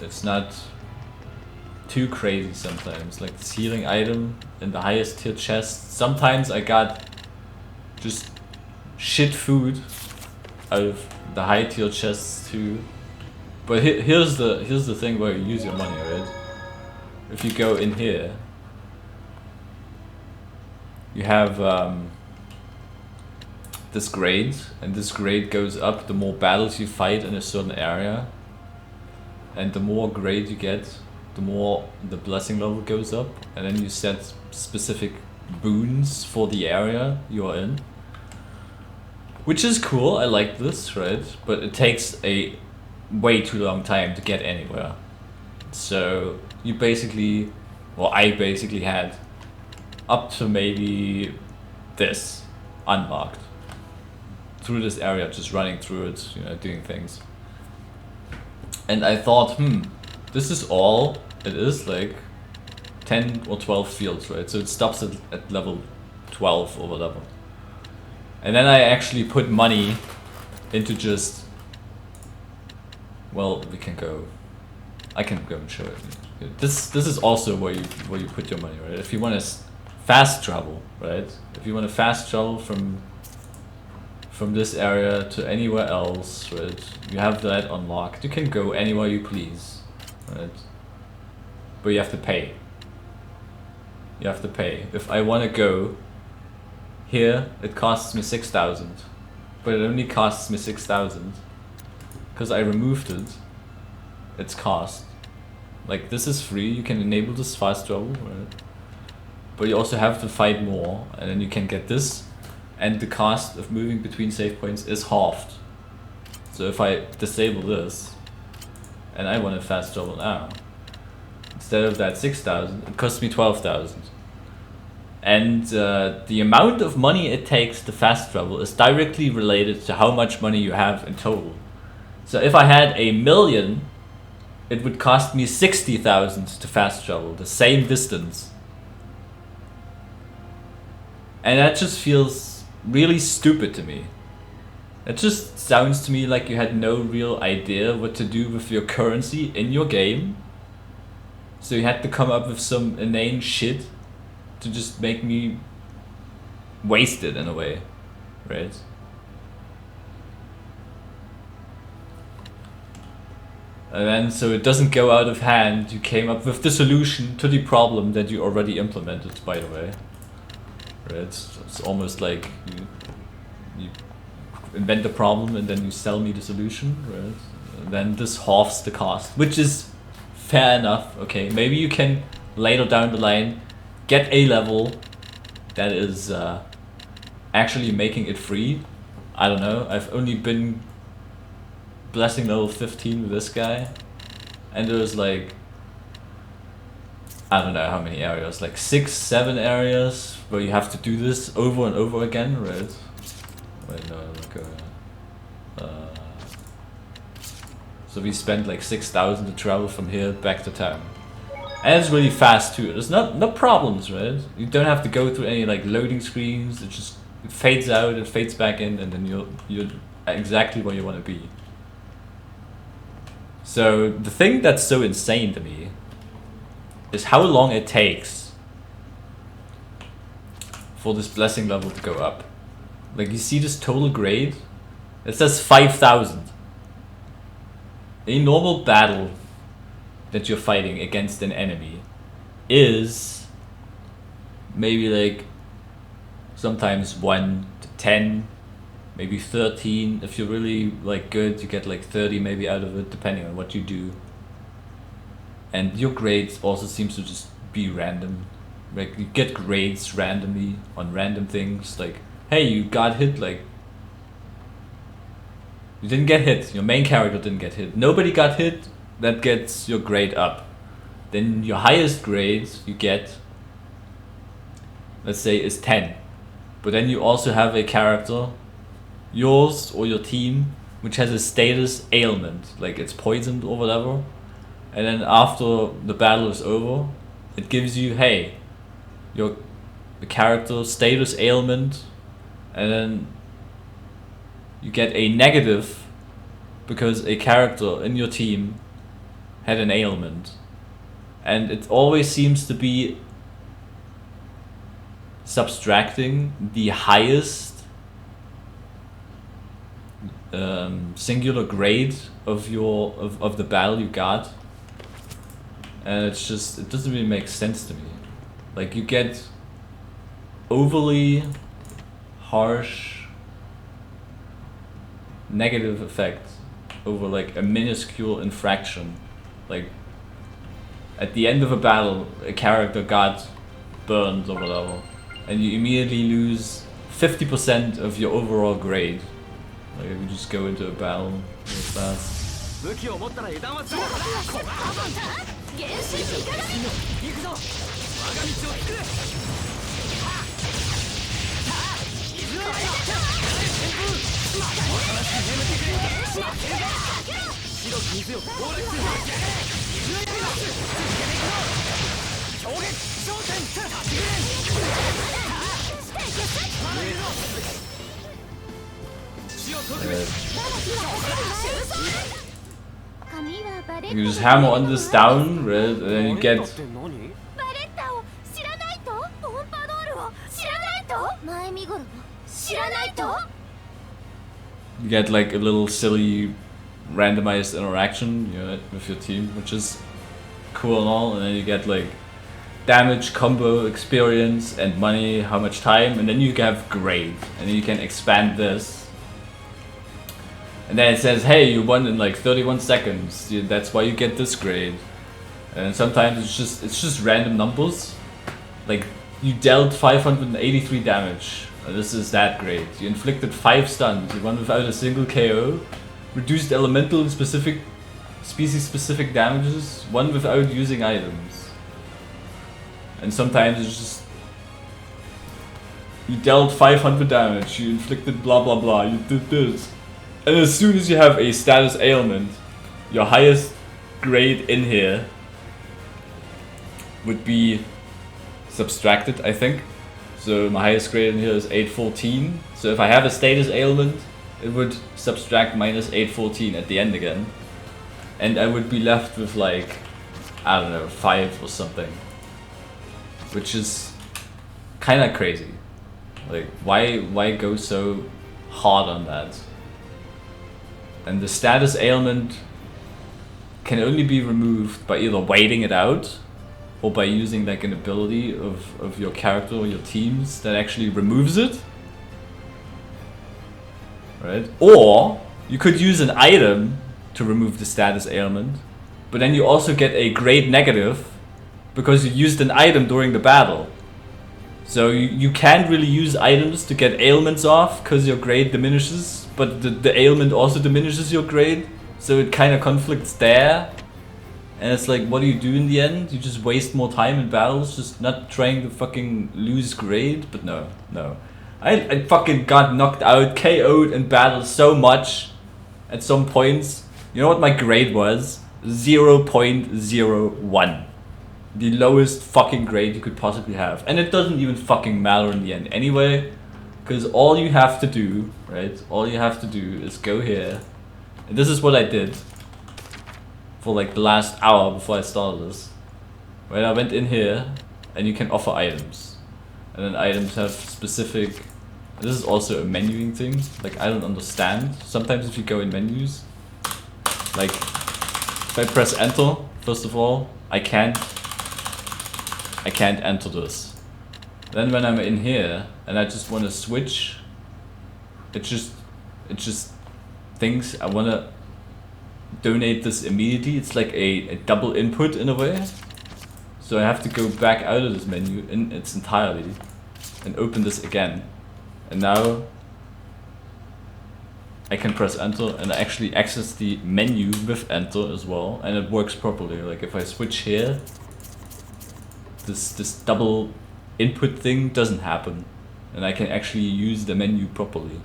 it's not too crazy sometimes. Like this healing item in the highest tier chest. Sometimes I got just shit food out of the high tier chests too. But here's the thing where you use your money, right? If you go in here, you have this grade, and this grade goes up the more battles you fight in a certain area. And the more grade you get, the more the blessing level goes up, and then you set specific boons for the area you're in. Which is cool, I like this, right? But it takes a way too long time to get anywhere. So you basically, well, I basically had up to maybe this unlocked through this area, just running through it, you know, doing things. And I thought, this is all it is, like 10 or 12 fields, right? So it stops at level 12 or whatever. And then I actually put money into just, well, we can go, I can go and show it. This is also where you put your money, right? If you want to fast travel, right? If you want to fast travel from this area to anywhere else, right? You have that unlocked. You can go anywhere you please, right? But you have to pay. You have to pay. If I want to go here, it costs me 6,000, but it only costs me 6,000 because I removed its cost. Like this is free. You can enable this fast travel, right? But you also have to fight more, and then you can get this. And the cost of moving between save points is halved. So if I disable this, and I want to fast travel now, instead of that 6,000, it costs me 12,000. And the amount of money it takes to fast travel is directly related to how much money you have in total. So if I had 1 million, it would cost me 60,000 to fast travel, the same distance. And that just feels really stupid to me. It just sounds to me like you had no real idea what to do with your currency in your game. So you had to come up with some inane shit to just make me waste it in a way, right? And then, so it doesn't go out of hand, you came up with the solution to the problem that you already implemented, by the way. Right? It's almost like you invent the problem and then you sell me the solution, right? And then this halves the cost, which is fair enough. Okay, maybe you can later down the line get a level that is actually making it free. I don't know. I've only been blessing level 15 with this guy, and there's like, I don't know how many areas, like 6, 7 areas where you have to do this over and over again, right? Wait, no, like so we spent like 6,000 to travel from here back to town. And it's really fast too. There's no problems, right? You don't have to go through any like loading screens. It just fades out, it fades back in, and then you're exactly where you want to be. So the thing that's so insane to me is how long it takes for this blessing level to go up. Like you see this total grade, it says 5,000. A normal battle that you're fighting against an enemy is maybe like sometimes 1 to 10, maybe 13. If you're really like good, you get like 30 maybe out of it, depending on what you do. And your grades also seems to just be random. Like you get grades randomly on random things. Like, hey, you got hit, like you didn't get hit. Your main character didn't get hit. Nobody got hit. That gets your grade up. Then your highest grades you get let's say, is 10. But then you also have a character, yours or your team, which has a status ailment, like it's poisoned or whatever. And then after the battle is over, it gives you, hey, the character status ailment, and then you get a negative because a character in your team had an ailment. And it always seems to be subtracting the highest singular grade of the battle you got. And it's just, it doesn't really make sense to me. Like, you get overly harsh negative effect over like a minuscule infraction. Like, at the end of a battle, a character got burned or whatever, and you immediately lose 50% of your overall grade. Like, if you just go into a battle real fast. You just hammer on this down, right, and then you get like a little silly randomized interaction, you know, with your team, which is cool and all, and then you get like damage, combo, experience, and money, how much time, and then you have grade, and then you can expand this. And then it says, hey, you won in like 31 seconds, that's why you get this grade. And sometimes it's just random numbers. Like, you dealt 583 damage, this is that grade. You inflicted 5 stuns, you won without a single KO, reduced elemental and species-specific damages, won without using items. And sometimes it's just, you dealt 500 damage, you inflicted blah blah blah, you did this. And as soon as you have a status ailment, your highest grade in here would be subtracted, I think. So my highest grade in here is 814. So if I have a status ailment, it would subtract minus 814 at the end again. And I would be left with like, I don't know, 5 or something. Which is kind of crazy. Like, why go so hard on that? And the status ailment can only be removed by either waiting it out or by using like an ability of your character or your teams that actually removes it. Right? Or you could use an item to remove the status ailment, but then you also get a grade negative because you used an item during the battle. So you can't really use items to get ailments off because your grade diminishes, but the ailment also diminishes your grade, so it kind of conflicts there. And it's like, what do you do in the end? You just waste more time in battles, just not trying to fucking lose grade? But no. I fucking got knocked out, KO'd in battle so much at some points. You know what my grade was? 0.01. The lowest fucking grade you could possibly have. And it doesn't even fucking matter in the end anyway. Because all you have to do, right? All you have to do is go here. And this is what I did for like the last hour before I started this. Right, I went in here and you can offer items. And then items have specific... This is also a menuing thing. Like, I don't understand. Sometimes if you go in menus, like if I press enter, first of all, I can't enter this. Then when I'm in here and I just want to switch, it just thinks I want to donate this immediately. It's like a double input in a way. So I have to go back out of this menu in its entirety and open this again. And now I can press enter and actually access the menu with enter as well, and it works properly. Like if I switch here, this double input thing doesn't happen, and I can actually use the menu properly.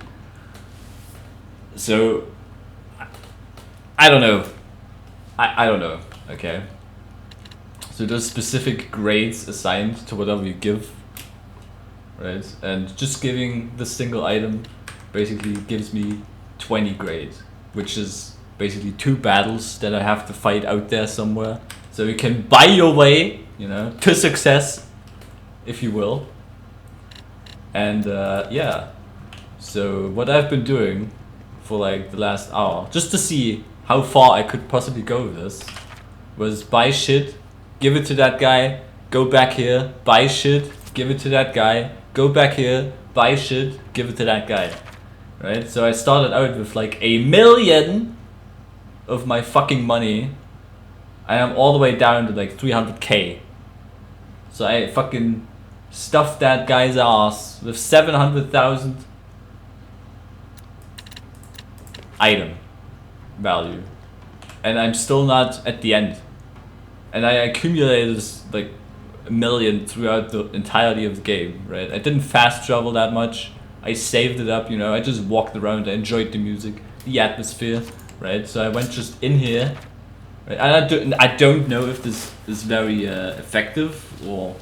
So I don't know. I don't know. Okay. So there's specific grades assigned to whatever you give, right? And just giving the single item basically gives me 20 grades, which is basically 2 battles that I have to fight out there somewhere. So you can buy your way, you know, to success, if you will. And yeah, so what I've been doing for like the last hour, just to see how far I could possibly go with this, was buy shit, give it to that guy, go back here, buy shit, give it to that guy, go back here, buy shit, give it to that guy. Right? So I started out with like 1 million of my fucking money. I am all the way down to like 300k. So I fucking stuffed that guy's ass with 700,000 item value. And I'm still not at the end. And I accumulated this like 1 million throughout the entirety of the game, right? I didn't fast travel that much. I saved it up, you know, I just walked around, I enjoyed the music, the atmosphere, right? So I went just in here, right? And I don't know if this is very effective or...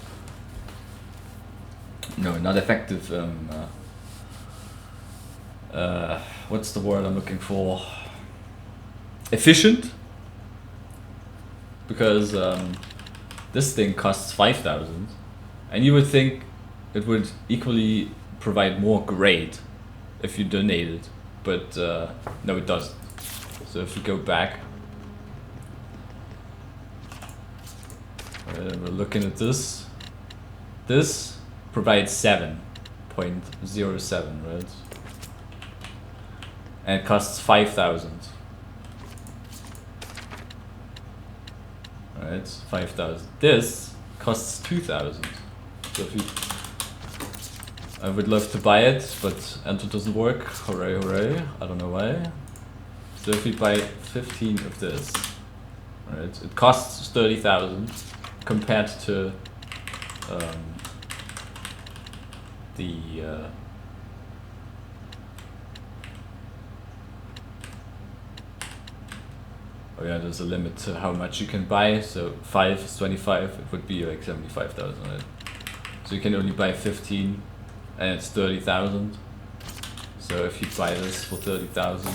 No, not effective, what's the word I'm looking for? Efficient? Because this thing costs 5,000, and you would think it would equally provide more grade if you donate it, but no, it doesn't. So if we go back, we're looking at this. This provides 7.07, right? And it costs 5,000. Right, 5,000. This costs 2,000. So if you, I would love to buy it, but enter doesn't work. Hooray, hooray! I don't know why. So if we buy 15 of this, right, it costs 30,000 compared to the oh yeah, there's a limit to how much you can buy. So 5 is 25. It would be like 75,000. Right? So you can only buy 15, and it's 30,000. So if you buy this for 30,000,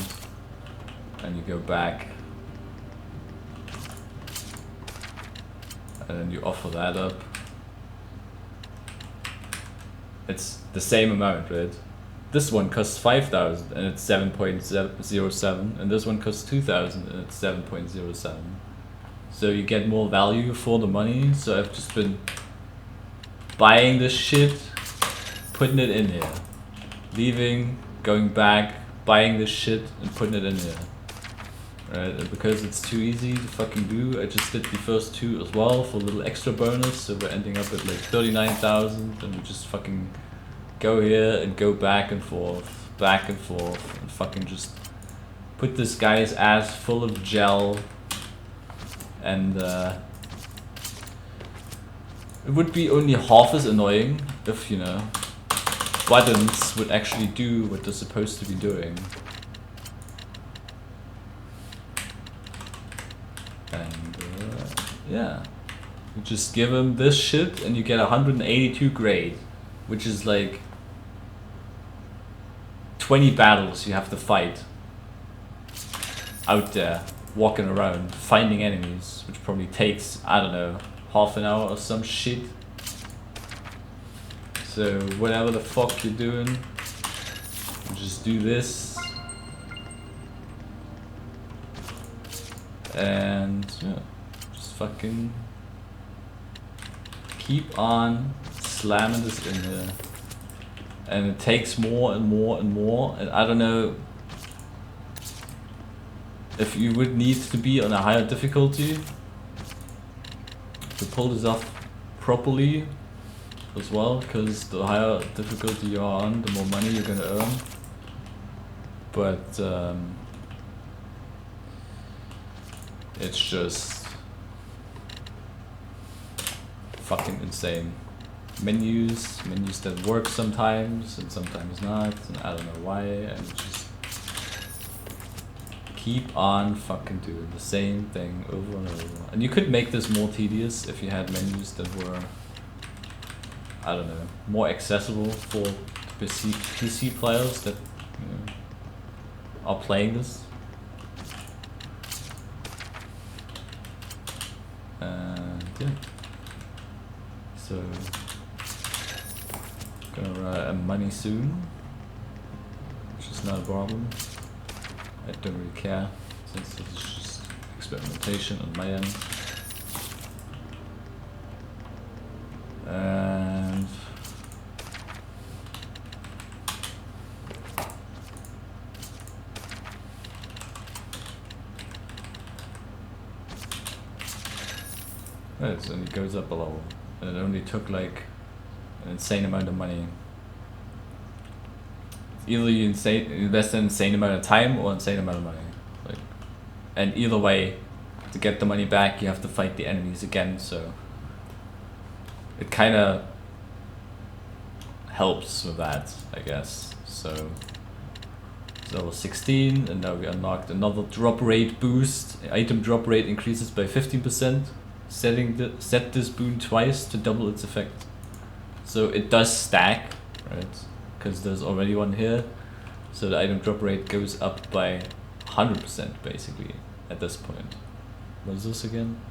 and you go back, and then you offer that up, it's the same amount, right? This one costs 5,000 and it's 7.07, and this one costs 2,000 and it's 7.07. So you get more value for the money. So I've just been buying this shit, putting it in here, leaving, going back, buying this shit and putting it in here. Right, and because it's too easy to fucking do, I just did the first 2 as well for a little extra bonus. So we're ending up at like 39,000, and we just fucking go here and go back and forth, and fucking just put this guy's ass full of gel, and it would be only half as annoying if, you know, buttons would actually do what they're supposed to be doing. And yeah, you just give him this shit and you get 182 grade, which is like 20 battles you have to fight out there, walking around, finding enemies, which probably takes, I don't know, half an hour or some shit. So whatever the fuck you're doing, you just do this. And yeah, just fucking keep on slamming this in there. And it takes more and more and more, and I don't know if you would need to be on a higher difficulty to pull this off properly as well, because the higher difficulty you're on, the more money you're gonna earn. But it's just fucking insane. menus that work sometimes and sometimes not, and I don't know why, and just keep on fucking doing the same thing over and over. And you could make this more tedious if you had menus that were, I don't know, more accessible for PC players that, you know, are playing this. And yeah. So gonna run out of money soon, which is not a problem. I don't really care, since this is just experimentation on my end. And it only goes up a level, and it only took like an insane amount of money. Either you invest an insane amount of time or insane amount of money. Like, and either way, to get the money back, you have to fight the enemies again. So it kind of helps with that, I guess. So level 16, and now we unlocked another drop rate boost. Item drop rate increases by 15%. Set this boon twice to double its effect. So it does stack, right? Because there's already one here, so the item drop rate goes up by 100% basically at this point. What is this again?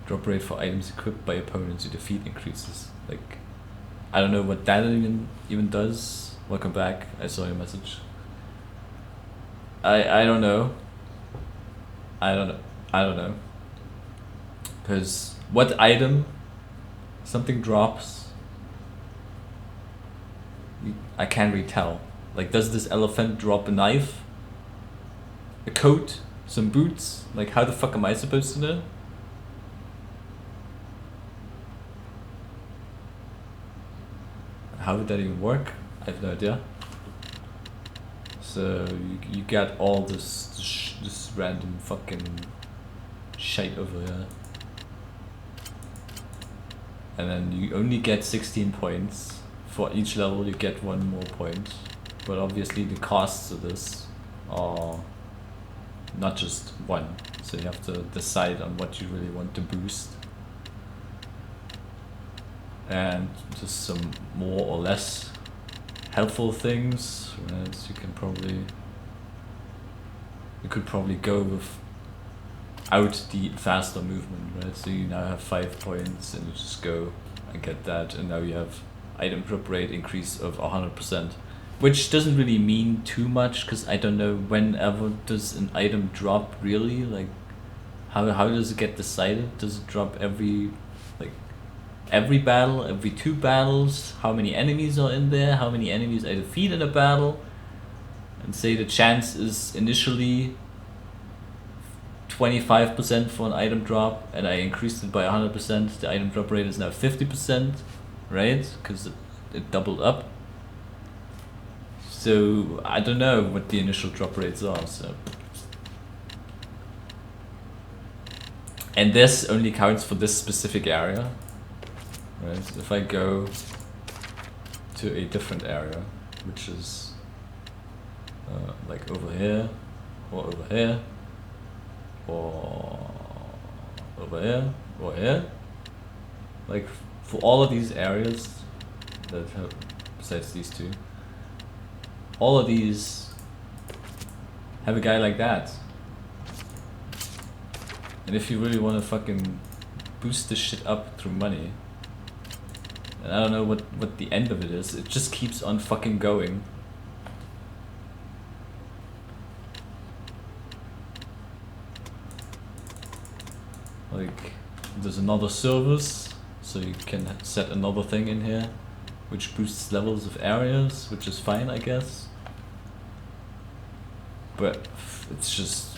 Drop rate for items equipped by opponents you defeat increases. Like, I don't know what that even does. Welcome back, I saw your message. I don't know. I don't know. Because what item something drops, I can't really tell. Like, does this elephant drop a knife? A coat? Some boots? Like, how the fuck am I supposed to know? How would that even work? I have no idea. So you get all this random fucking shite over here. And then you only get 16 points. For each level you get 1 more point, but obviously the costs of this are not just 1, so you have to decide on what you really want to boost. And just some more or less helpful things, right? So you could probably go without the faster movement, right? So you now have 5 points and you just go and get that, and now you have item drop rate increase of 100%, which doesn't really mean too much, because I don't know whenever does an item drop really. Like, how does it get decided? Does it drop every battle, every 2 battles? How many enemies are in there? How many enemies I defeat in a battle? And say the chance is initially 25% for an item drop, and I increased it by 100%. The item drop rate is now 50%. Right? Because it doubled up. So I don't know what the initial drop rates are. So, and this only counts for this specific area, right? If I go to a different area, which is like over here, or over here, or over here, or here, like, for all of these areas that have, besides these 2, all of these have a guy like that. And if you really want to fucking boost this shit up through money, and I don't know what the end of it is, it just keeps on fucking going. Like, there's another service. So you can set another thing in here, which boosts levels of areas, which is fine, I guess. But it's just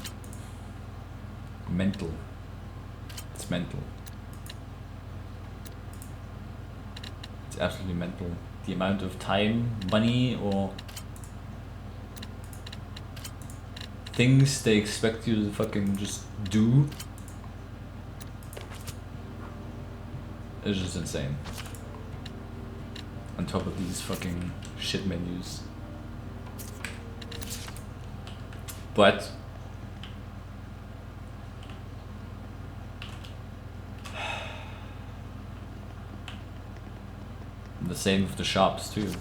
mental. It's mental. It's absolutely mental. The amount of time, money, or things they expect you to fucking just do is just insane. on top of these fucking shit menus. But the same with the shops too.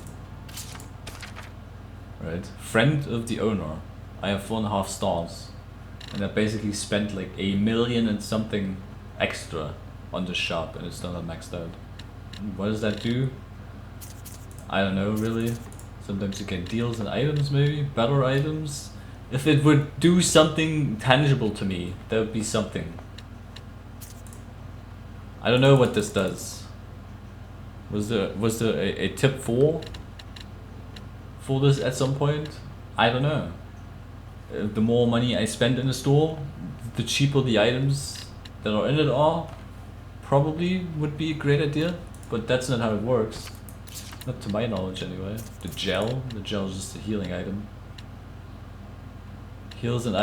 Right? Friend of the owner. I have 4.5 stars. And I basically spent like 1 million and something extra on the shop and it's still not maxed out. What does that do? I don't know really. Sometimes you get deals and items maybe, better items. If it would do something tangible to me, that would be something. I don't know what this does. Was there a tip for this at some point? I don't know. The more money I spend in the store, the cheaper the items that are in it are. Probably would be a great idea, but that's not how it works. Not to my knowledge anyway. The gel is just a healing item. Heals an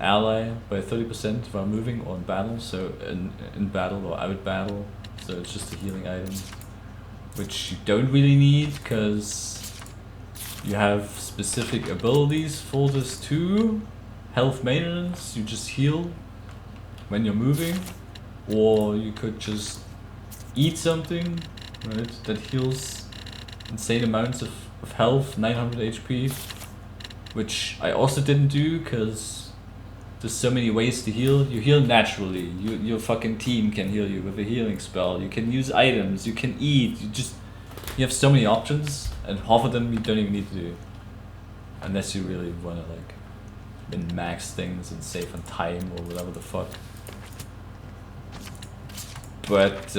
ally by 30% while moving or in battle, so in battle or out battle. So it's just a healing item, which you don't really need because you have specific abilities for this too. Health maintenance, you just heal when you're moving, or you could just eat something, right, that heals insane amounts of health, 900 HP, which I also didn't do because there's so many ways to heal. You heal naturally, your fucking team can heal you with a healing spell, you can use items, you can eat, you have so many options, and half of them you don't even need to do. Unless you really wanna like min-max things and save on time or whatever the fuck. But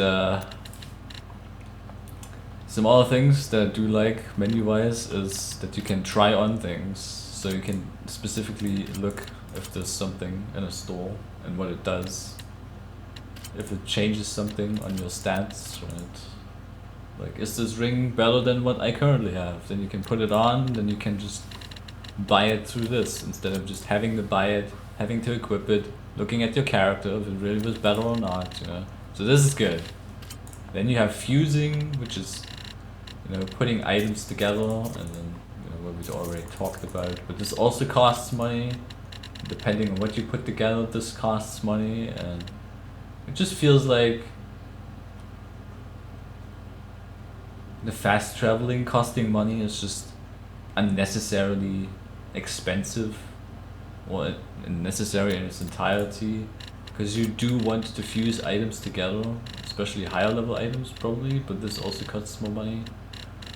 some other things that I do like menu-wise is that you can try on things. So you can specifically look if there's something in a store and what it does. If it changes something on your stats, right? Like, is this ring better than what I currently have? Then you can put it on, then you can just buy it through this instead of just having to buy it, having to equip it, looking at your character if it really was better or not, you know. So this is good. Then you have fusing, which is, you know, putting items together, and then, you know, what we already talked about. But this also costs money. Depending on what you put together, this costs money, and it just feels like the fast traveling costing money is just unnecessarily expensive, or unnecessary in its entirety, because you do want to fuse items together, especially higher level items probably, but this also costs more money.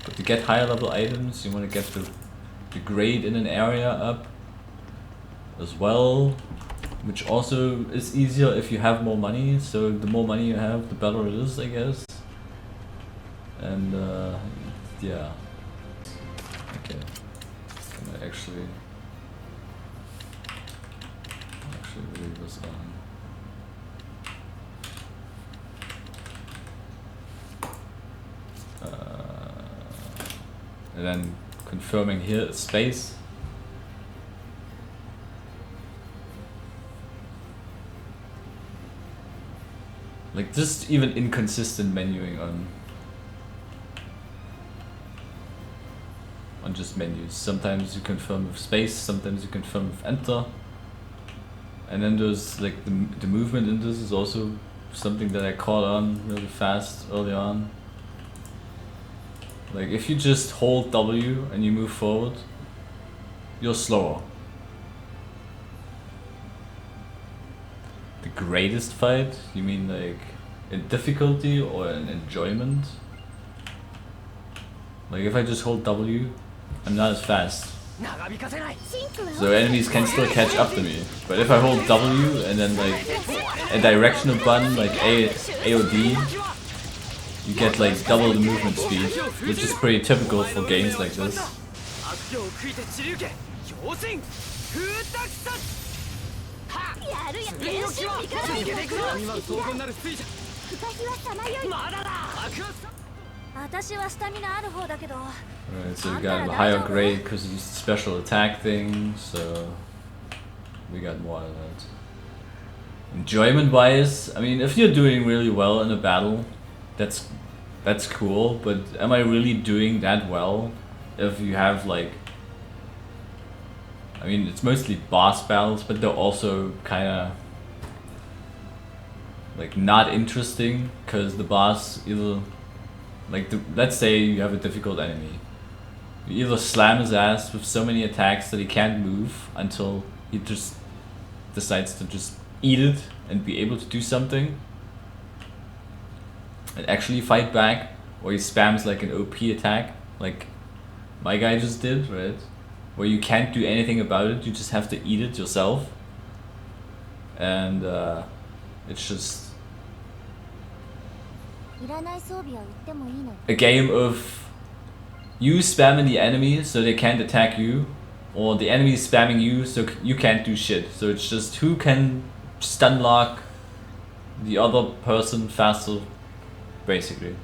But to get higher level items, you want to get the grade in an area up as well, which also is easier if you have more money. So the more money you have, the better it is, I guess. And yeah. Okay. Can I actually leave this on? And then confirming here space. Like, just even inconsistent menuing on just menus. Sometimes you confirm with space, sometimes you confirm with enter. And then there's like the movement in this is also something that I caught on really fast early on. Like, if you just hold W and you move forward, you're slower. The greatest fight? You mean like in difficulty or in enjoyment? Like, if I just hold W, I'm not as fast. So enemies can still catch up to me. But if I hold W and then like a directional button like A or D, you get like double the movement speed, which is pretty typical for games like this. Right, so we got a higher grade because it's a special attack thing, so we got more of that. Enjoyment wise, I mean, if you're doing really well in a battle, that's that's cool, but am I really doing that well if you have like, I mean, it's mostly boss battles, but they're also kind of like not interesting because the boss either, like, let's say you have a difficult enemy, you either slam his ass with so many attacks that he can't move until he just decides to just eat it and be able to do something and actually fight back, or he spams like an OP attack like my guy just did, right? Where you can't do anything about it, you just have to eat it yourself. And it's just a game of you spamming the enemy so they can't attack you, or the enemy spamming you so you can't do shit. So it's just who can stun lock the other person faster, basically.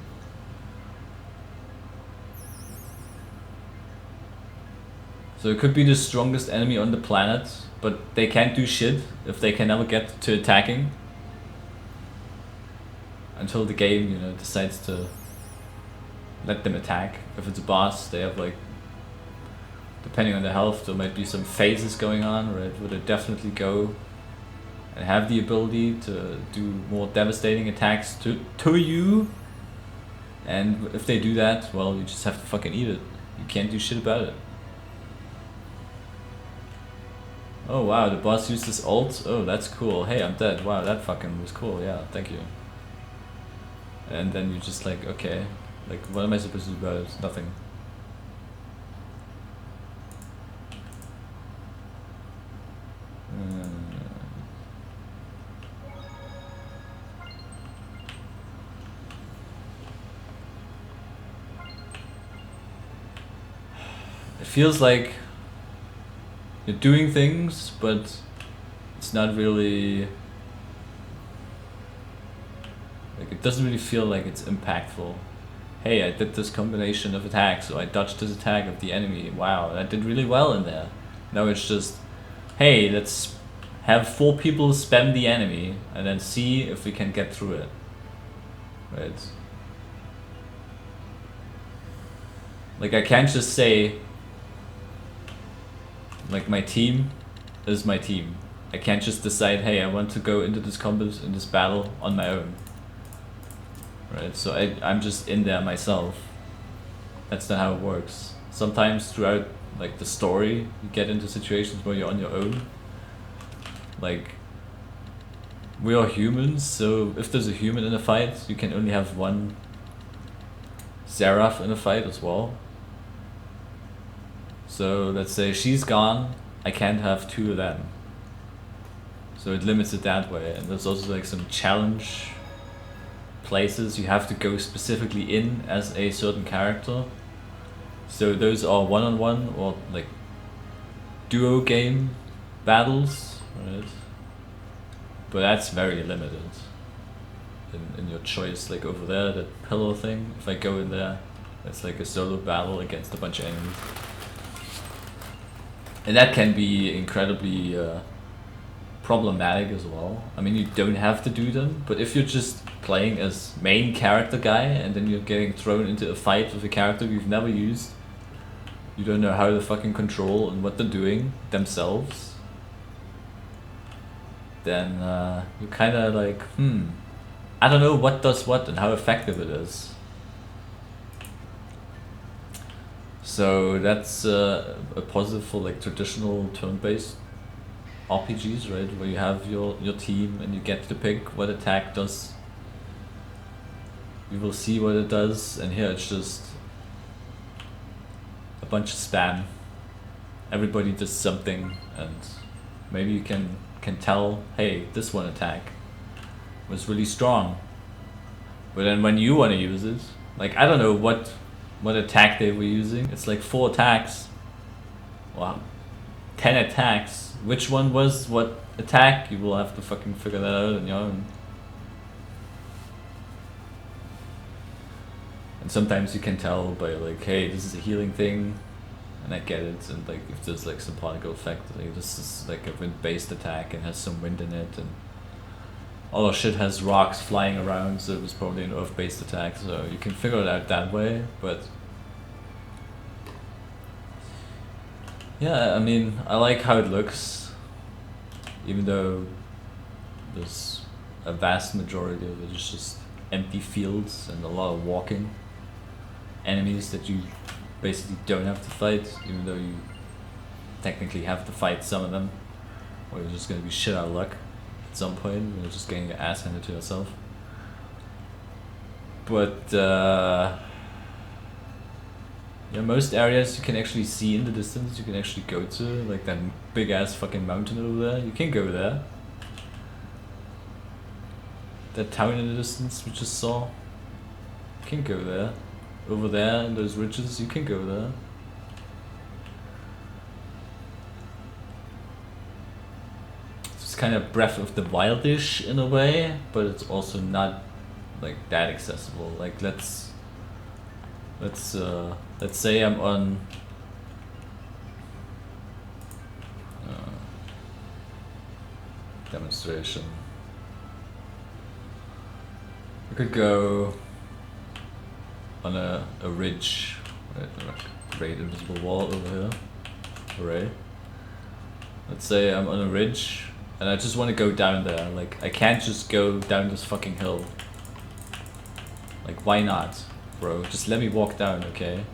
So it could be the strongest enemy on the planet, but they can't do shit if they can never get to attacking. Until the game, you know, decides to let them attack. If it's a boss, they have like, depending on their health, there might be some phases going on, right, where they definitely go and have the ability to do more devastating attacks to you. And if they do that, well, you just have to fucking eat it. You can't do shit about it. Oh wow, the boss used his ult? Oh, that's cool. Hey, I'm dead. Wow, that fucking was cool. Yeah, thank you. And then you're just like, okay, like, what am I supposed to do about it? Nothing. It feels like you're doing things, but it's not really, like, it doesn't really feel like it's impactful. Hey, I did this combination of attacks, so I dodged this attack of the enemy. Wow, I did really well in there. No, it's just, hey, let's have 4 people spam the enemy and then see if we can get through it. Right? Like, I can't just say, like, my team is my team. I can't just decide, hey, I want to go into this combat, in this battle on my own. Right, so I'm just in there myself. That's not how it works. Sometimes throughout, like, the story, you get into situations where you're on your own. Like, we are humans, so if there's a human in a fight, you can only have one Seraph in a fight as well. So let's say she's gone, I can't have 2 of them. So it limits it that way. And there's also like some challenge places you have to go specifically in as a certain character. So those are one-on-one or like duo game battles, right? But that's very limited in your choice. Like over there, that pillar thing, if I go in there, it's like a solo battle against a bunch of enemies. And that can be incredibly problematic as well. I mean, you don't have to do them, but if you're just playing as main character guy and then you're getting thrown into a fight with a character you've never used, you don't know how to fucking control and what they're doing themselves, then you're kind of like, I don't know what does what and how effective it is. So that's a positive for like traditional turn-based RPGs, right? Where you have your team and you get to pick what attack does. You will see what it does, and here it's just a bunch of spam. Everybody does something, and maybe you can tell, hey, this one attack was really strong. But then when you want to use it, like, I don't know what attack they were using. It's like 4 attacks. Wow. 10 attacks. Which one was what attack? You will have to fucking figure that out on your own. And sometimes you can tell by like, hey, this is a healing thing, and I get it. And like, if there's like some particle effect, like this is like a wind-based attack and has some wind in it, and all our shit has rocks flying around, so it was probably an Earth-based attack, so you can figure it out that way, but... Yeah, I mean, I like how it looks, even though there's a vast majority of it is just empty fields and a lot of walking. Enemies that you basically don't have to fight, even though you technically have to fight some of them, or you're just gonna be shit out of luck at some point. You're just getting your ass handed to yourself. But yeah, most areas you can actually see in the distance. You can actually go to, like that big ass fucking mountain over there. You can go there. That town in the distance we just saw. You can go there. Over there in those ridges, you can go there. It's kind of Breath of the Wildish in a way, but it's also not like that accessible. Like let's say I'm on demonstration. I could go on a ridge, right, a great invisible wall over here. Hooray. Let's say I'm on a ridge and I just want to go down there. Like, I can't just go down this fucking hill. Like, why not, bro? Just let me walk down, okay?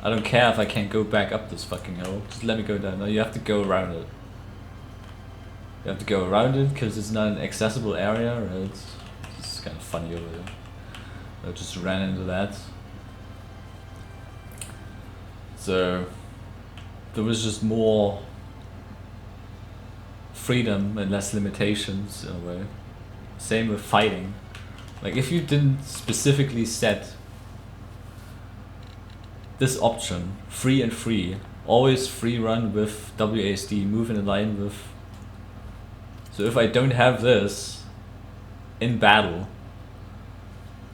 I don't care if I can't go back up this fucking hill. Just let me go down. No, you have to go around it. You have to go around it because it's not an accessible area, right? It's kind of funny over there. I just ran into that. So there was just more freedom and less limitations in a way. Same with fighting. Like if you didn't specifically set this option, free and free, always free run with WASD, move in line with. So if I don't have this in battle,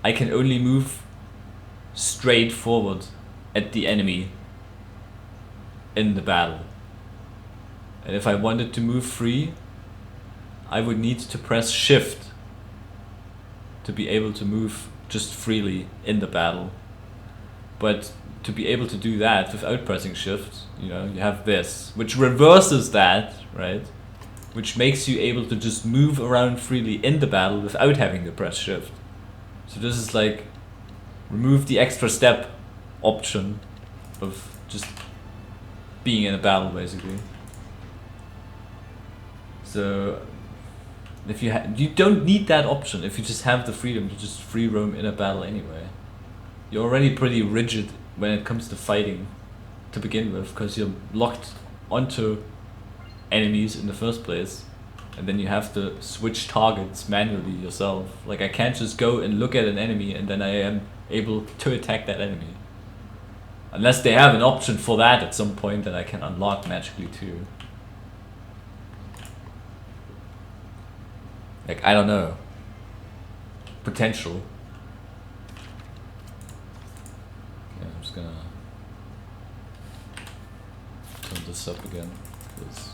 I can only move straight forward at the enemy in the battle. And if I wanted to move free, I would need to press shift to be able to move just freely in the battle. But to be able to do that without pressing shift, you know, you have this, which reverses that, right? Which makes you able to just move around freely in the battle without having to press shift. So this is like, remove the extra step option of just being in a battle, basically. So if you don't need that option if you just have the freedom to just free roam in a battle anyway. You're already pretty rigid when it comes to fighting to begin with, because you're locked onto enemies in the first place, and then you have to switch targets manually yourself. Like I can't just go and look at an enemy and then I am able to attack that enemy. Unless they have an option for that at some point that I can unlock magically too. Like, I don't know. Potential. Okay, I'm just gonna turn this up again, because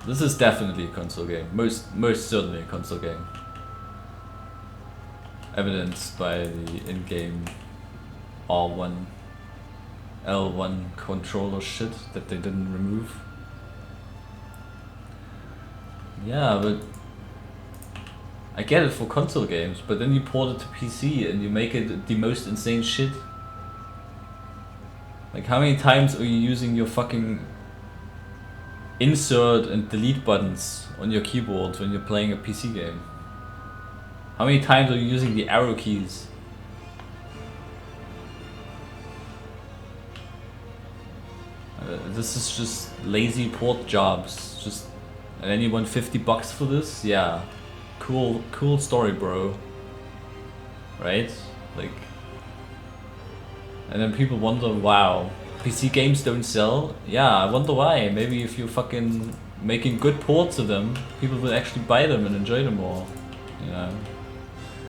this is definitely a console game. Most certainly a console game. Evidenced by the in-game R1, L1 controller shit that they didn't remove. Yeah, but I get it for console games, but then you port it to PC and you make it the most insane shit. Like, how many times are you using your fucking insert and delete buttons on your keyboard when you're playing a PC game? How many times are you using the arrow keys? This is just lazy port jobs. Just, and then you want $50 for this? Yeah, cool story, bro. Right? Like, and then people wonder, wow, PC games don't sell? Yeah, I wonder why. Maybe if you're fucking making good ports of them, people will actually buy them and enjoy them more. You know.